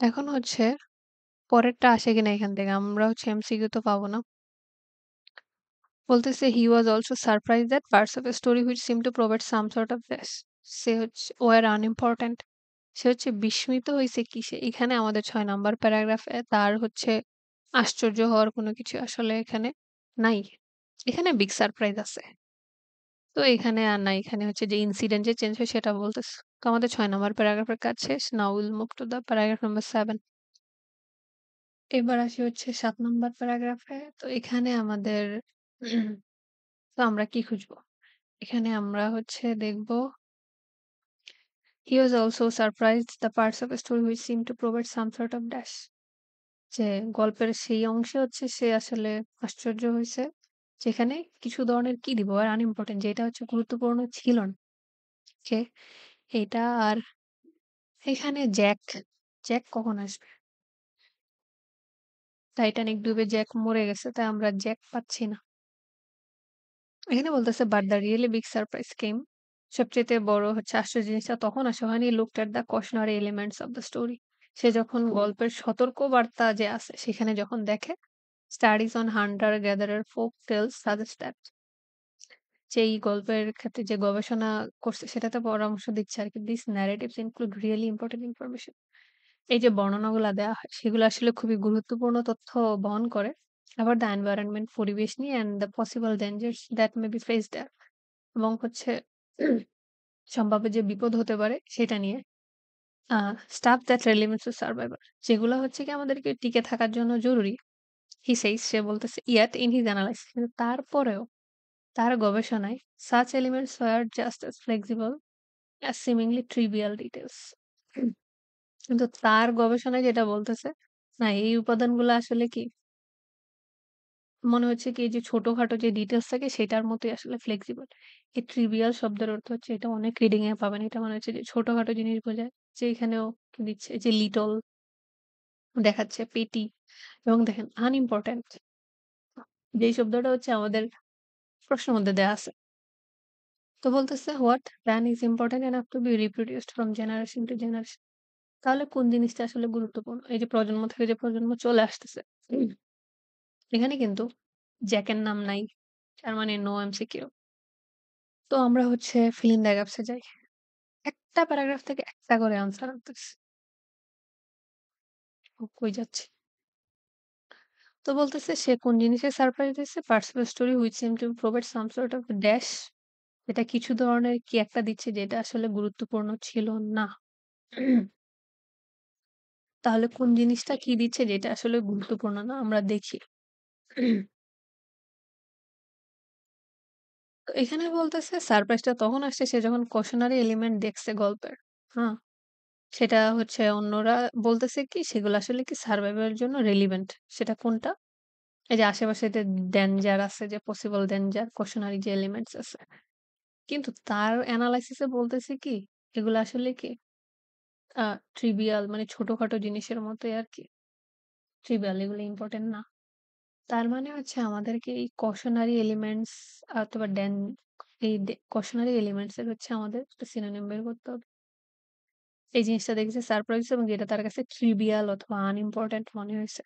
Speaker 1: এখন হচ্ছে পরেরটা আসে কিনা এখান থেকে। আমরা হচ্ছে এমসিকিউ তো পাবো না। বলতেছে he was also surprised that parts of a story which seemed to provide some sort of this সে হচ্ছে were unimportant সে হচ্ছে বিস্মিত হইছে কিসে? এখানে আমাদের ৬ নাম্বার প্যারাগ্রাফে তার হচ্ছে আশ্চর্য হওয়ার কোনো কিছু আসলে এখানে নাই। এখানে বিগ সারপ্রাইজ আছে। তো এখানে আর নাই। এখানে হচ্ছে যে ইনসিডেন্ট যে চেঞ্জ হয় সেটা বলতেছে। তো আমাদের ৬ নাম্বার প্যারাগ্রাফের কাজ শেষ। Now will move to the paragraph number 7 এবার আসি হচ্ছে ৭ নাম্বার প্যারাগ্রাফে। তো এখানে আমাদের তো আমরা কি খুঁজবো? এখানে আমরা হচ্ছে দেখব He was also surprised the parts of a story which seemed to provide some sort of dash যে গল্পের সেই অংশে হচ্ছে সে আসলে আশ্চর্য হইছে। যেখানে কিছু ধরনের কি দিব আর আনইম্পোর্টেন্ট যেটা হচ্ছে গুরুত্বপূর্ণ ছিল না। যে এটা আর এখানে জ্যাক কখন আসবে? টাইটানিক ডুবে জ্যাক মরে গেছে। তাই আমরা জ্যাক পাচ্ছি না। এখানে বলতেছে but the really big surprise came সবচাইতে বড় হচ্ছে আশ্চর্য জিনিসটা তখন আসে when he looked at the cautionary elements of the story সে যখন গল্পের সতর্কবার্তা যে আছে সেখানে যখন দেখে studies on hunter gatherer folk tales suggest that যে এই গল্পের ক্ষেত্রে যে গবেষণা করছে সেটাতে পরামর্শ দিচ্ছে আরকি these narratives include really important information এই যে বর্ণনাগুলা দেয়া হয় সেগুলো আসলে খুবই গুরুত্বপূর্ণ তথ্য বহন করে about the environment পরিবেশ নিয়ে and the possible dangers that may be faced there এবং হচ্ছে সম্ভাব্য যে বিপদ হতে পারে সেটা নিয়ে। আ stuff that relevant to survivor যেগুলা হচ্ছে কি আমাদেরকে টিকে থাকার জন্য জরুরি। He says সে বলতেছে yet in his analysis কিন্তু তারপরেও তার গবেষণায় such elements were just as flexible as seemingly trivial details কিন্তু তার গবেষণায় যেটা বলতেছে, না এই উপাদানগুলো আসলে কি মনে হচ্ছে কি এই যে ছোটখাটো যে ডিটেইলস থাকে সেটার মতোই আসলে ফ্লেক্সিবল। এই ট্রিভিয়াল শব্দের অর্থ হচ্ছে এটা অনেক রিডিং এ পাবেন। এটা মনে হচ্ছে যে ছোটখাটো জিনিস বোঝায়। যে এখানেও কি দিচ্ছে যে লিটল দেখাচ্ছে পেটি এবং দেখেন আনইম্পোর্টেন্ট যেই শব্দটা হচ্ছে আমাদের প্রশ্নের মধ্যে দেয়া আছে। তো বলতেছে what plan is important enough to be reproduced from generation to generation. তাহলে কোন জিনিসটা আসলে গুরুত্বপূর্ণ? এই যে প্রজন্ম থেকে যে প্রজন্ম চলে আসতেছে। এখানে কিন্তু জ্যাকের নাম নাই। তার মানে নো এমসিকিউ। তো আমরা হচ্ছে fill in the gaps এ যাই। একটা প্যারাগ্রাফ থেকে একটা করে আনসার আনতেছে। কই যাচ্ছি? তো বলতেছে সে কোন জিনিসে সারপ্রাইজ দিচ্ছে? Personal story which seem to provide some sort of dash এটা কিছু ধরনের কি একটা দিচ্ছে যেটা আসলে গুরুত্বপূর্ণ ছিল না। তাহলে কোন জিনিসটা কি দিচ্ছে যেটা আসলে গুরুত্বপূর্ণ না? আমরা দেখি। তো এখানে বলতেছে সারপ্রাইজটা তখন আসছে সে যখন কশনারি এলিমেন্ট দেখছে গল্পের। হ্যাঁ? সেটা হচ্ছে অন্যরা বলতেছে কি সেগুলো আসলে কি সারভাইভাল এর জন্য রেলিভেন্ট। সেটা কোনটা? এই যে আশেপাশে যে ডেঞ্জার আছে যে পসিবল ডেঞ্জার কশনারি যে এলিমেন্টস আছে। কিন্তু তার এনালাইসিস এ বলতেছে কি এগুলো আসলে কি আ ট্রিভিয়াল মানে ছোটখাটো জিনিসের মতোই আরকি। ট্রিভিয়াল এগুলো ইম্পোর্টেন্ট না। তার মানে হচ্ছে আমাদেরকে এই কশনারি এলিমেন্টস অথবা এই কশনারি এলিমেন্টস এর হচ্ছে আমাদের একটা সিনোনিম বের করতে হবে। এই জিনিসটা দেখেছে সারপ্রাইজ এবং যেটা তার কাছে ট্রিভিয়াল অথবা আনইম্পোর্টেন্ট মনে হইছে।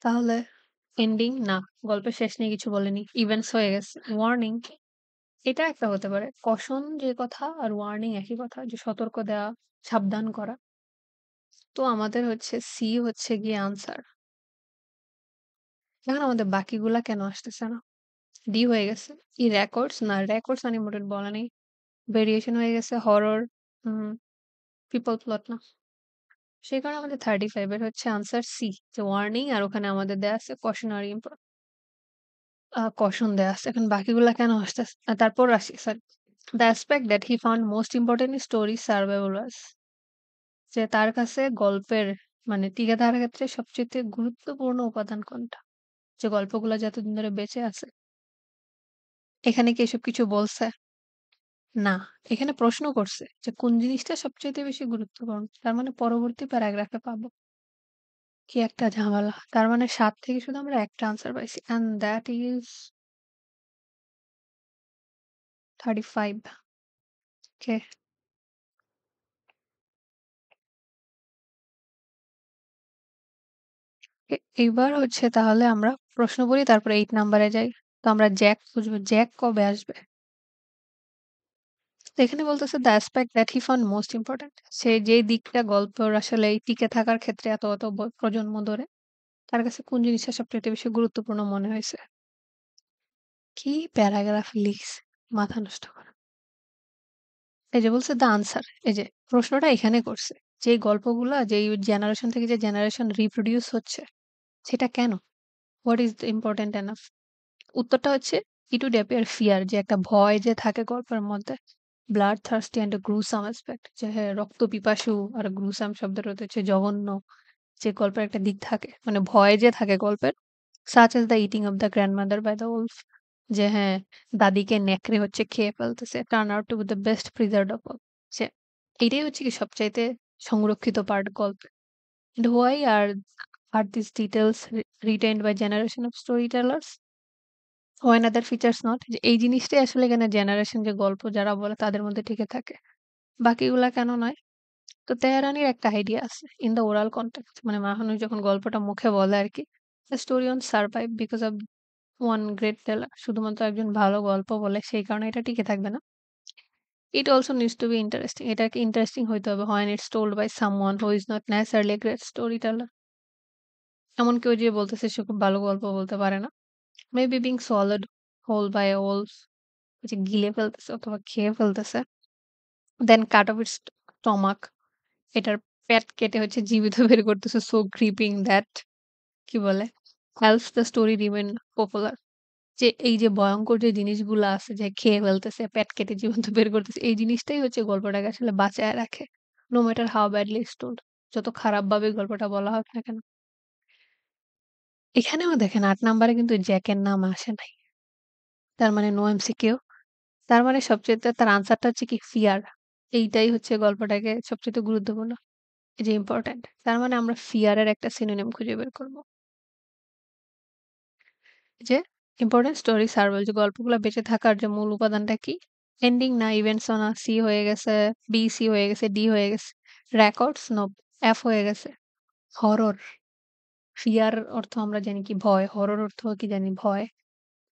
Speaker 1: তাহলে এন্ডিং না, গল্পের শেষ নিয়ে কিছু বলেনি। ইভেন্টস হয়ে গেছে। ওয়ার্নিং এটা একটা হতে পারে। কশন যে কথা আর ওয়ার্নিং একই কথা যে সতর্ক দেওয়া, সাবধান করা। তো আমাদের হচ্ছে সি হচ্ছে গিয়ে আনসার। এখন আমাদের বাকিগুলা কেন আসতেছে না? ডি হয়ে গেছে। ই রেকর্ডস না রেকর্ডস আনইম্পোর্টেন্ট বলা নেই। ভেরিয়েশন হয়ে গেছে হরর, হুম, পিপল প্লট না। সেই কারণে আমাদের 35 এর হচ্ছে আনসার সি যে ওয়ার্নিং আর ওখানে আমাদের দেয়া আছে কশনারি কশন দেয়া আছে। এখন বাকিগুলা কেন আসতেছে তারপর আসি sorry. The aspect that he found most important in story survival was যে তার কাছে গল্পের মানে টিকে থাকার ক্ষেত্রে সবচাইতে গুরুত্বপূর্ণ উপাদান কোনটা? যে গল্পগুলা যে এতদিন ধরে বেঁচে আছে। এখানে কি এসব কিছু বলছে? না। এখানে প্রশ্ন করছে যে কোন জিনিসটা সবচাইতে বেশি গুরুত্বপূর্ণ? তার মানে পরবর্তী প্যারাগ্রাফে পাবো। কি একটা ঝামেলা। তার মানে ৭ থেকে শুধু আমরা একটা আনসার পাইছি। অ্যান্ড দ্যাট ইস 35 ওকে। এইবার হচ্ছে তাহলে আমরা প্রশ্ন পড়ি তারপরে 8 নাম্বারে যাই। তো আমরা জ্যাক খুঁজবো। জ্যাক কবে আসবে? তো এখানে বলতেছে the aspect that he found most important. সে যেই দিকটা গল্পের আসলে এই টিকে থাকার ক্ষেত্রে এত প্রজন্ম ধরে তার কাছে কোন জিনিসটা সবচাইতে বেশি গুরুত্বপূর্ণ মনে হইছে? কি প্যারাগ্রাফ লিখছে! মাথা নষ্ট করা। এই যে বলছে দ্য আনসার। এই যে প্রশ্নটা এখানে করছে। যে গল্পগুলা যেই জেনারেশন থেকে যে জেনারেশন রিপ্রোডিউস হচ্ছে সেটা কেন? What is the important enough? উত্তরটা হচ্ছে it would appear fear যে একটা ভয় যে থাকে গল্পের মধ্যে। blood thirsty and a gruesome aspect যে হ্যাঁ, রক্তপিপাসু আর gruesome শব্দের অর্থ হচ্ছে জঘন্য যে গল্পের একটা দিক থাকে। মানে ভয় যে থাকে গল্পের such as the eating of the grandmother by the wolf যে হ্যাঁ, দাদিকে নেকড়ে হচ্ছে খেয়ে ফেলতেছে। turn out to be the best preserved of all যে এটাই হচ্ছে কি সবচাইতে সংরক্ষিত পার্ট গল্পের। And why are these details retained by generation of storytellers? When other features not যে এই জিনিসটাই আসলে এখানে জেনারেশন যে গল্প যারা বলে তাদের মধ্যে টিকে থাকে। বাকিগুলা কেন নয়? তো তেহরানির একটা আইডিয়া আছে। ইন দ্য ওরাল কনটেক্সট মানে মানুষ যখন গল্পটা মুখে বলে আরকি। The story won't survive because of one great teller শুধুমাত্র একজন ভালো গল্প বলে সেই কারণে এটা টিকে থাকবে না। It also needs to be interesting এটাকে ইন্টারেস্টিং হইতে হবে when it's told by someone who is not necessarily a great storyteller এমন কেউ যে বলতেছে সে খুব ভালো গল্প বলতে পারে না। Maybe being swallowed whole by a wolf যে গিলে ফেলতেছে অথবা খেয়ে ফেলতেছে। দেন কাট অফ ইটস স্টমাক এটার পেট কেটে হচ্ছে জীবিত বের করতেছে সো গ্রিপিং দ্যাট কি বলে helps the story remain popular যে এই যে ভয়ঙ্কর যে জিনিসগুলা আছে যে খেয়ে ফেলতেছে, পেট কেটে জীবন্ত বের করতেছে এই জিনিসটাই হচ্ছে গল্পটাকে আসলে বাঁচায় রাখে। No matter how badly it's told যত খারাপভাবে গল্পটা বলা হোক না কেন। এখানেও দেখেন ৮ নাম্বারে কিন্তু জ্যাকের নাম আসে নাই। তার মানে নো এমসিকিউ। তার মানে সবচাইতে তার আনসারটা হচ্ছে কি ফিয়ার। এইটাই হচ্ছে গল্পটাকে সবচাইতে গুরুত্বপূর্ণ। এই যে ইম্পোর্টেন্ট। তার মানে আমরা ফিয়ার এর একটা সিনোনিম খুঁজে বের করব। যে ইম্পোর্টেন্ট স্টোরি সার্ভাইভাল যে গল্পগুলা বেঁচে থাকার যে মূল উপাদানটা কি? এন্ডিং না, ইভেন্টস ও না, সি হয়ে গেছে, বি, সি হয়ে গেছে, ডি হয়ে গেছে। রেকর্ডস নো, এফ হয়ে গেছে। হরর, ফিয়ার অর্থ আমরা জানি কি ভয়, হরর অর্থ কি জানি ভয়।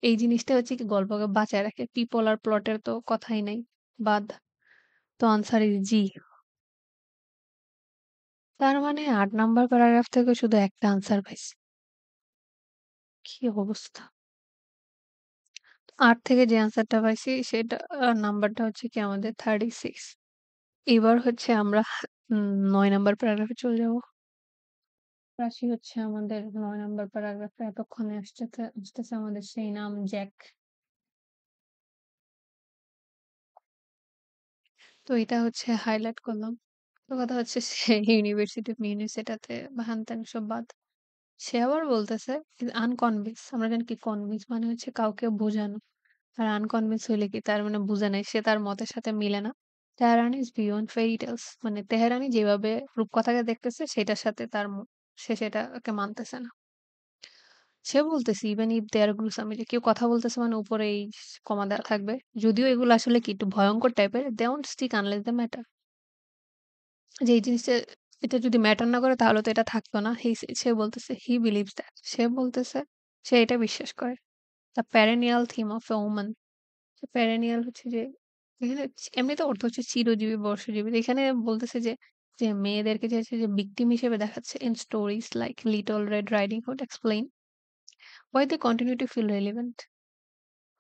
Speaker 1: এই জিনিসটা হচ্ছে কি গল্পকে বাঁচায় রাখে। পিপল আর প্লটের তো কথাই নাই। বাদ। তো আনসার ইস জি। তার মানে ৮ নাম্বার প্যারাগ্রাফ থেকে শুধু একটা আনসার পাইছি। কি অবস্থা! ৮ থেকে যে আনসারটা পাইছি সেটা নাম্বারটা হচ্ছে কি আমাদের 36। এবার হচ্ছে আমরা ৯ নাম্বার প্যারাগ্রাফে চলে যাব। রাশি হচ্ছে আমাদের ৯ নাম্বার প্যারাগ্রাফে এতক্ষণে আসতেছে আমাদের সেই নাম জ্যাক। তো এটা হচ্ছে হাইলাইট করলাম। তো কথা হচ্ছে সে ইউনিভার্সিটি অফ মিনেসোটাতে বা হ্যান-ত্যান সব বাদ। সে আবার বলতেছে আনকনভিন্স আমরা জানি কি কনভিন্স মানে হচ্ছে কাউকে বোঝানো। আর আনকনভিন্স হইলে কি তার মানে বুঝে নাই। সে তার মতের সাথে মিলে না। তেহরান ইস বিয়ন্ড ফেয়ারি টেলস মানে তেহরানি যেভাবে রূপকথাকে দেখতেছে সেটার সাথে সে সেটাকে মানতেছে না। সে বলতেছে even if they are gruesome যে কেউ কথা বলতেছে মানে উপরে এই কমা দেওয়া থাকবে। যদিও এগুলো আসলে কি একটু ভয়ংকর টাইপের, they won't stick unless they matter। যে এই জিনিসটা এটা যদি ম্যাটার না করে তাহলে তো এটা থাকতো না। সে বলতেছে হি বিলিভস দ্যাট। সে বলতেছে সে এটা বিশ্বাস করে। The perennial theme of a woman. Perennial হচ্ছে যে এখানে এমনিতে অর্থ হচ্ছে চিরজীবী, বর্ষজীবী। এখানে বলতেছে যে মেয়েদেরকে যে হচ্ছে যে ভিকটিম হিসেবে দেখাচ্ছে in stories like Little Red Riding Hood explain why they continue to feel relevant।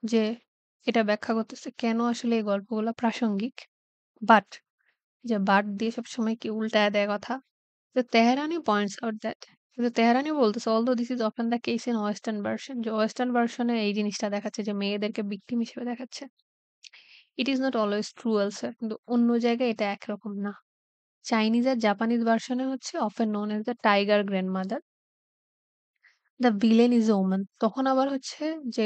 Speaker 1: যে এটা ব্যাখ্যা করতেছে কেন আসলে এই গল্পগুলা প্রাসঙ্গিক। বাট বাট দিয়ে সবসময় কি উল্টায় দেয় কথা। তো তেহরানি পয়েন্টস আউট দ্যাট কিন্তু তেহরানি বলতেছে although this is often the case in western version যে ওয়েস্টার্ন ভার্সনে এই জিনিসটা দেখাচ্ছে যে মেয়েদেরকে ভিকটিম হিসেবে দেখাচ্ছে। It is not always true also কিন্তু অন্য জায়গায় এটা একরকম না। চাইনিজ আর জাপানিজ ভার্সনে হচ্ছে often known as the tiger grandmother, the villain is a woman. তখন আবার হচ্ছে যে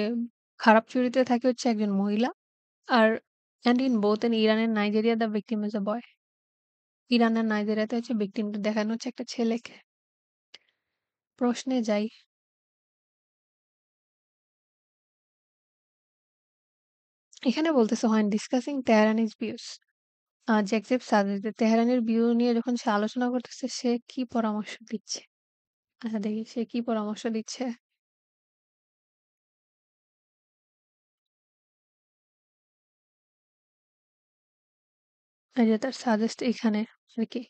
Speaker 1: খারাপ চরিত্রে থাকে হচ্ছে একজন মহিলা। আর and in both in Iran and Nigeria the victim is a boy. Iran আর নাইজেরিয়াতে হচ্ছে ভিকটিমটা দেখানো হচ্ছে একটা ছেলেকে। প্রশ্নে যাই। এখানে বলতেছে when discussing Tehran's views Joseph suggests যে তেহরানের ভিউ নিয়ে যখন সে আলোচনা করতেছে সে কি পরামর্শ দিচ্ছে? আচ্ছা দেখি সে কি পরামর্শ দিচ্ছে। এই যে তার সাজেস্ট এখানে আরকি।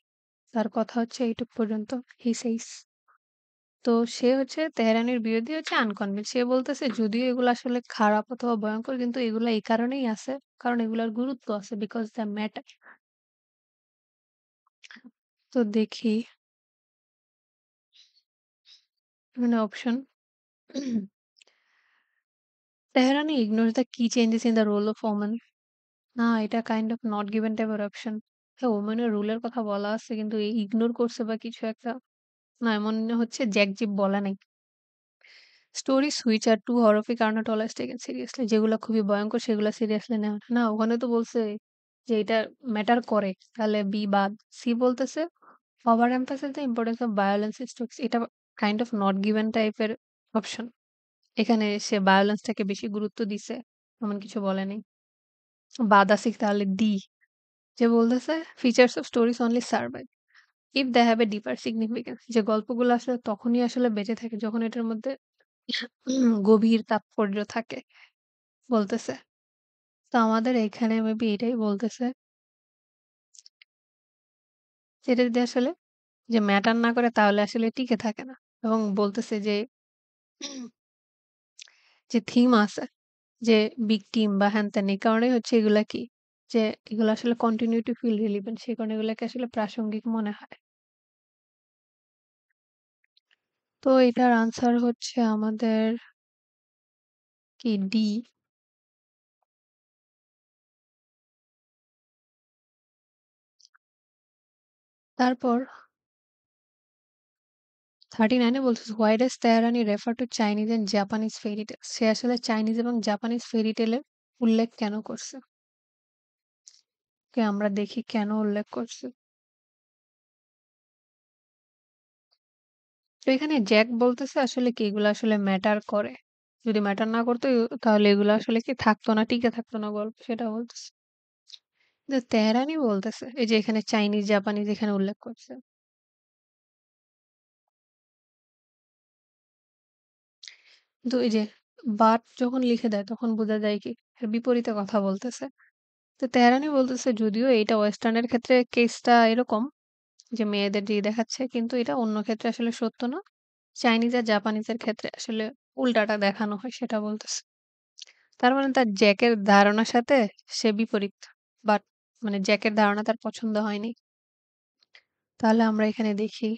Speaker 1: তার কথা হচ্ছে এইটুক পর্যন্ত। হি সেইস তো সে হচ্ছে তেহরানের বিরোধী হচ্ছে আনকনভিন্স। সে বলতেছে যদিও এগুলো আসলে খারাপ অথবা ভয়ংকর কিন্তু এগুলা এই কারণেই আছে। কারণ এগুলার গুরুত্ব আছে বিকজ দ্য ম্যাটার। তো দেখি মানে option তেহরানি ignores the key changes in the role of woman। না এটা কাইন্ড অফ নট গিভেন টাইপের অপশন। হ্যাঁ, ওমেনের রুলের কথা বলা আছে কিন্তু ইগনোর করছে বা কিছু একটা। না এমন হচ্ছে জ্যাকজিব বলা নাই। Stories which are too horrific are not always taken seriously যেগুলা খুবই ভয়ংকর সেগুলা সিরিয়াসলি নেওয়া হয় না। ওখানে তো বলছে যে এটা ম্যাটার করে। তাহলে বি বাদ। সি বলতেছে over emphasis the importance of violence stories এটা কাইন্ড অফ নট গিভেন টাইপের অপশন। এখানে সে ভায়োলেন্সটাকে বেশি গুরুত্ব দিছে। এমন কিছু বলে নাই। বাদ আছে তাহলে ডি। যে বলতেছে features of stories only survive if they have a deeper significance যে গল্পগুলো আসলে তখনই আসলে বেঁচে থাকে যখন এটার মধ্যে গভীর তাৎপর্য থাকে বলতেছে। তো আমাদের এখানে মেবি এটাই বলতেছে যেটা যদি আসলে যে ম্যাটার না করে তাহলে আসলে টিকে থাকে না। এবং বলতেছে যে থিম আছে যে বিগ টিম বা হ্যান-ত্যান এই কারণেই হচ্ছে এগুলা কি যে এগুলো আসলে কন্টিনিউ টু ফিল রিলেভেন্ট সেই কারণে এগুলাকে আসলে প্রাসঙ্গিক মনে হয়। তো এটার আনসার হচ্ছে আমাদের কি ডি। তারপর 39 এ বলতেছে why does Tehrani refer to Chinese and Japanese fairy tales সে আসলে চাইনিজ এবং জাপানিজ ফেয়ারি টেলের উল্লেখ কেন করছে? কে আমরা দেখি কেন উল্লেখ করছে। তো এখানে জ্যাক বলতেছে আসলে কি এগুলো আসলে ম্যাটার করে। যদি ম্যাটার না করতো তাহলে এগুলো আসলে কি থাকতো না, টিকে থাকতো না গল্প সেটা বলতেছে। কিন্তু তেহরানি বলতেছে এই যে এখানে চাইনিজ, জাপানিজ এখানে উল্লেখ করছে। কিন্তু এই যে বাট যখন লিখে দেয় তখন বোঝা যায় কি এর বিপরীতে কথা বলতেছে। তো তেহরানি বলতেছে যদিও এইটা ওয়েস্টার্ন এর ক্ষেত্রে কেসটা এরকম যে মেয়েদের দিয়ে দেখাচ্ছে কিন্তু এটা অন্য ক্ষেত্রে আসলে সত্য না। চাইনিজ আর জাপানিজের ক্ষেত্রে আসলে উল্টাটা দেখানো হয় সেটা বলতেছে। তার মানে তার জ্যাকের ধারণার সাথে সে বিপরীত। বাট মানে জ্যাকের ধারণা তার পছন্দ হয়নি। তাহলে আমরা এখানে দেখি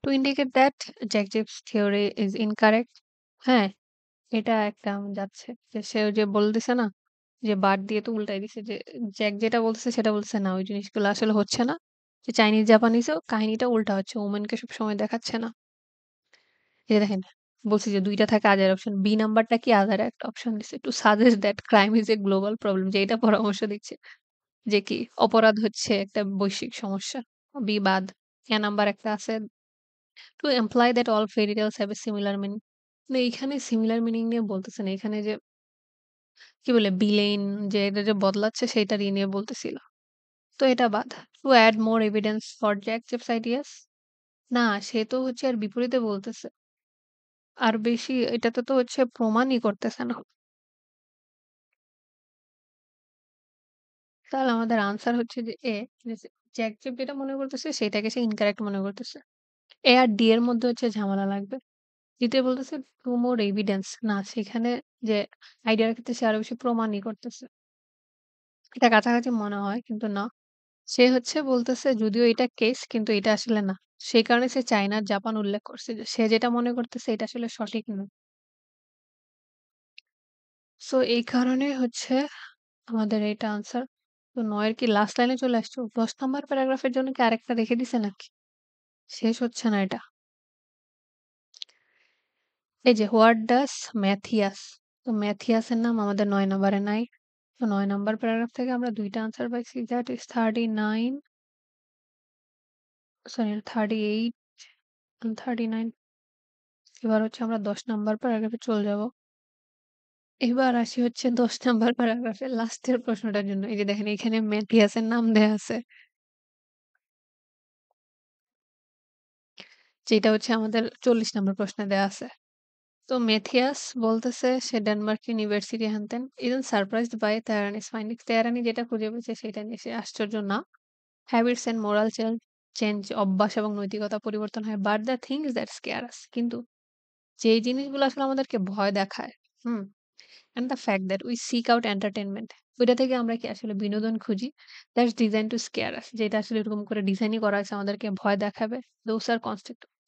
Speaker 1: To indicate that Jacob's theory is incorrect হ্যাঁ, এটা একটা যাচ্ছে। যে সে ওই যে বলতেছে না? যে বাদ দিয়ে তো উল্টাই দিছে যে জ্যাক যেটা বলতেছে সেটা বলতেছে না। ওই জিনিসগুলো আসলে হচ্ছে না। যে চাইনিজ জাপানিজেও কাহিনীটা উল্টা হচ্ছে। ওমেনকে সবসময় দেখাচ্ছে না। এই যে দেখেন বলছি যে ২ টা থাকে আদার অপশন। বি নাম্বারটা কি আদার একটা অপশন দিছে। To suggest that crime is a global problem যে এটা পরামর্শ দিচ্ছে। যে কি অপরাধ হচ্ছে একটা বৈশ্বিক সমস্যা। বি বাদ। এ নাম্বার একটা আছে to imply that all fairy tales have a similar meaning না এখানে সিমিলার মিনিং নিয়ে বলতেছে না। এখানে যে কি বলে ভিলেন যে এটা যে বদলাচ্ছে সেটার নিয়ে বলতেছিল। তো এটা বাদ। To add more evidence for Jack Chips ideas না সে তো হচ্ছে এর বিপরীতে বলতেছে। আর বেশি এটাতে তো হচ্ছে প্রমাণই করতেছে না। তাহলে আমাদের আনসার হচ্ছে যে এ যে জ্যাক চিপ যেটা মনে করতেছে সেটাকে সে ইনকারেক্ট মনে করতেছে। এ আর ডি এর মধ্যে হচ্ছে ঝামেলা লাগবে। দ্বিতীয় বলতেছে টু মোর এভিডেন্স না সেখানে যে আইডিয়ার ক্ষেত্রে সে আরো বেশি প্রমাণই করতেছে। এটা কাছাকাছি মনে হয় কিন্তু না। সে হচ্ছে বলতেছে যদিও এটা কেস কিন্তু এটা আসলে না। সেই কারণে সে চায়না আর জাপান উল্লেখ করছে যে সে যেটা মনে করতেছে এটা আসলে সঠিক না। সো এই কারণে হচ্ছে আমাদের এইটা আনসার। তো ৯ এর কি লাস্ট লাইনে চলে আসছো? ১০ নাম্বার প্যারাগ্রাফের জন্য কি আরেকটা রেখে দিছে নাকি? শেষ হচ্ছে না এটা। এই যে হোয়াট ডাস ম্যাথিয়াস? তো ম্যাথিয়াসের নাম আমাদের ৯ নাম্বারে নাই। তো ৯ নাম্বার প্যারাগ্রাফ থেকে আমরা ২ টা আনসার পাইছি। দ্যাট ইস 39 সরি 38 and 39 এবার হচ্ছে আমরা ১০ নাম্বার প্যারাগ্রাফে চলে যাব। এবার আসি হচ্ছে ১০ নাম্বার প্যারাগ্রাফের লাস্টের প্রশ্নটার জন্য। এই যে দেখেন এখানে ম্যাথিয়াসের নাম দেয়া আছে। যেটা হচ্ছে আমাদের ৪০ নাম্বার প্রশ্নে দেয়া আছে। তো মেথিয়াস বলতেছে সে ডেনমার্ক ইউনিভার্সিটি হ্যান-ত্যান। Even surprised by Tehrani's findings. Tehrani যেটা খুঁজে পেয়েছে সেটা নিয়ে সে আশ্চর্য না। হ্যাবিটস অ্যান্ড মোরাল চেঞ্জ অভ্যাস এবং নৈতিকতা পরিবর্তন হয়। But the things that scare us কিন্তু যেই জিনিসগুলো আসলে আমাদেরকে ভয় দেখায়, hmm? And the fact that we seek out entertainment ওইটা থেকে আমরা কি আসলে বিনোদন খুঁজি। That's design to scare us যেটা আসলে এরকম করে ডিজাইনই করা হয়েছে আমাদেরকে ভয় দেখাবে। দোজ আর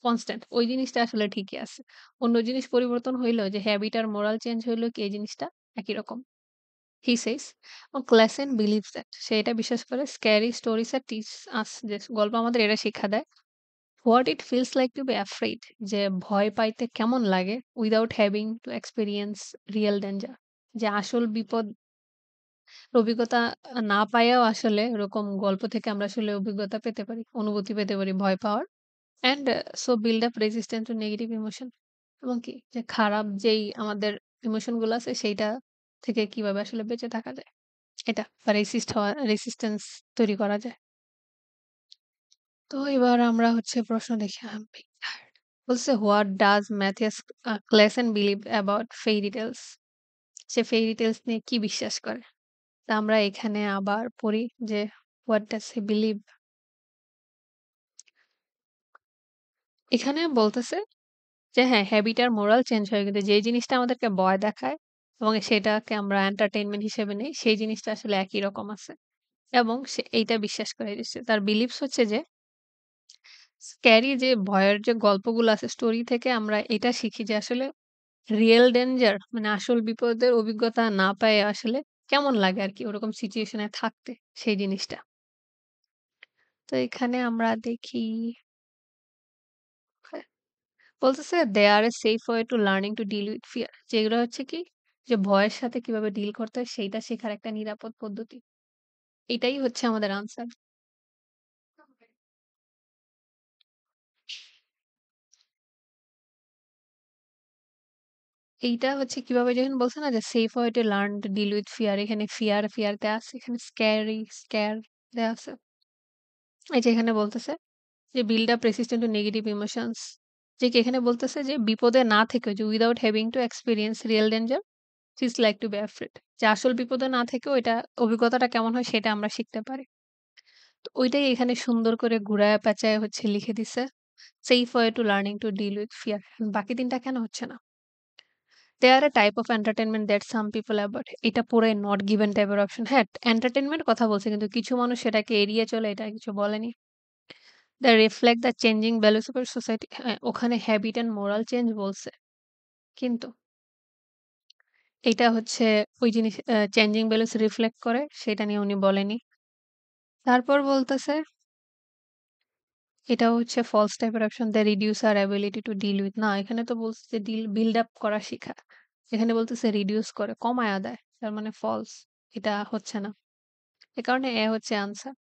Speaker 1: কনস্ট্যান্ট ওই জিনিসটা আসলে ঠিকই আছে। অন্য জিনিস পরিবর্তন হইলেও যে হ্যাবিট আর মোরাল চেঞ্জ হইলেও কি এই জিনিসটা একই রকম। He says Clasen believes that সে এটা বিশ্বাস করে scary stories are teach us যে গল্প আমাদের এটা শিক্ষা দেয় what it feels like to be afraid যে ভয় পাইতে কেমন লাগে without having to experience real danger যে আসল বিপদ অভিজ্ঞতা না পাইয়াও আসলে ওরকম গল্প থেকে আমরা আসলে অভিজ্ঞতা পেতে পারি, অনুভূতি পেতে পারি ভয় পাওয়ার। And so build up resistance to negative emotion এবং কি যে খারাপ যেই আমাদের ইমোশন গুলো আছে সেইটা থেকে কিভাবে আসলে বেঁচে থাকা যায়। এটা বা রেসিস্ট্যান্স তৈরি করা যায়। তো এবার আমরা হচ্ছে প্রশ্ন দেখি বলছে what does Mathias Clasen believe about fairy tales সে ফেইরি টেলস নিয়ে কি বিশ্বাস করে তা আমরা এখানে আবার পড়ি যে হোয়াট ডাজ হি বিলিভ এখানে বলতেছে যে হ্যাঁ হ্যাবিট আর মোরাল চেঞ্জ হয়ে গেছে যে জিনিসটা আমাদেরকে ভয় দেখায় এবং সেটাকে আমরা এন্টারটেইনমেন্ট হিসেবে নেই সেই জিনিসটা আসলে একই রকম আছে এবং সে এইটা বিশ্বাস করে দিচ্ছে তার বিলিভস হচ্ছে যে স্ক্যারি যে ভয়ের যে গল্পগুলো আছে স্টোরি থেকে আমরা এটা শিখি যে আসলে রিয়েল ডেঞ্জার মানে আসল বিপদের অভিজ্ঞতা না পায়ে আসলে কেমন লাগে আরকি ওরকম সিচুয়েশন এ থাকতে সেই জিনিসটা। তো এখানে আমরা দেখি হ্যাঁ, বলতেছে they are a safe way to learning to deal with fear যেগুলো হচ্ছে কি যে ভয়ের সাথে কিভাবে ডিল করতে হয় সেইটা শেখার একটা নিরাপদ পদ্ধতি। এটাই হচ্ছে আমাদের আনসার। এইটা হচ্ছে কিভাবে যখন বলছে না যে safe way to learn to deal with fear এখানে ফিয়ার দেয়া আছে এখানে স্ক্যার দেয়া আছে। এই যে এখানে বলতেছে যে build up resistant to negative emotions যে কি এখানে বলতেছে যে বিপদে না থেকেও যে without having to experience real danger feels like to be afraid যে আসল বিপদে না থেকেও এটা অভিজ্ঞতাটা কেমন হয় সেটা আমরা শিখতে পারি। তো ওইটাই এখানে সুন্দর করে ঘুরায় পেঁচায় হচ্ছে লিখে দিছে। safe way to learning to deal with fear বাকি ৩ টা কেন হচ্ছে না? They are a type of entertainment that some people avoid এটা পুরাই not given টাইপের অপশন। হ্যাঁ, entertainment কথা বলছে কিন্তু কিছু মানুষ সেটাকে এড়িয়ে চলে এটা কিছু বলেনি। They reflect the changing values of our society হ্যাঁ, ওখানে habit and moral change বলছে। কিন্তু এইটা হচ্ছে ওই জিনিস চেঞ্জিং ভ্যালুস রিফ্লেক্ট করে সেটা নিয়ে উনি বলেনি। তারপর বলতেছে এটা হচ্ছে ফলস টাইপের option the reduce our ability to deal with না এখানে তো বলছে যে বিল্ড আপ করা শিখা। এখানে বলতেছে রিডিউস করে কমায়া দেয়। তার মানে ফলস। এটা হচ্ছে না। এ কারণে এ হচ্ছে আনসার।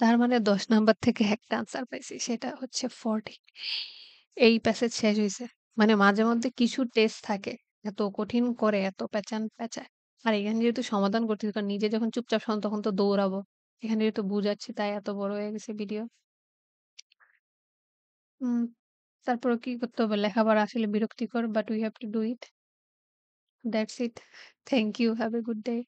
Speaker 1: তার মানে ১০ নাম্বার থেকে একটা আনসার পাইছি। সেটা হচ্ছে 40 এই প্যাসেজ শেষ হইছে। মানে মাঝে মধ্যে কিছু টেস্ট থাকে। এত কঠিন করে, এত পেঁচান পেঁচায়। আর এখানে যেহেতু সমাধান করতেছি কারণ নিজে যখন চুপচাপ তখন তো দৌড়াবো। এখানে যেহেতু বুঝাচ্ছি তাই এত বড় হয়ে গেছে ভিডিও। হুম, তারপরেও কি করতে হবে? লেখাপড়া আসলে বিরক্তিকর but we have to do it. That's it. Thank you. Have a good day.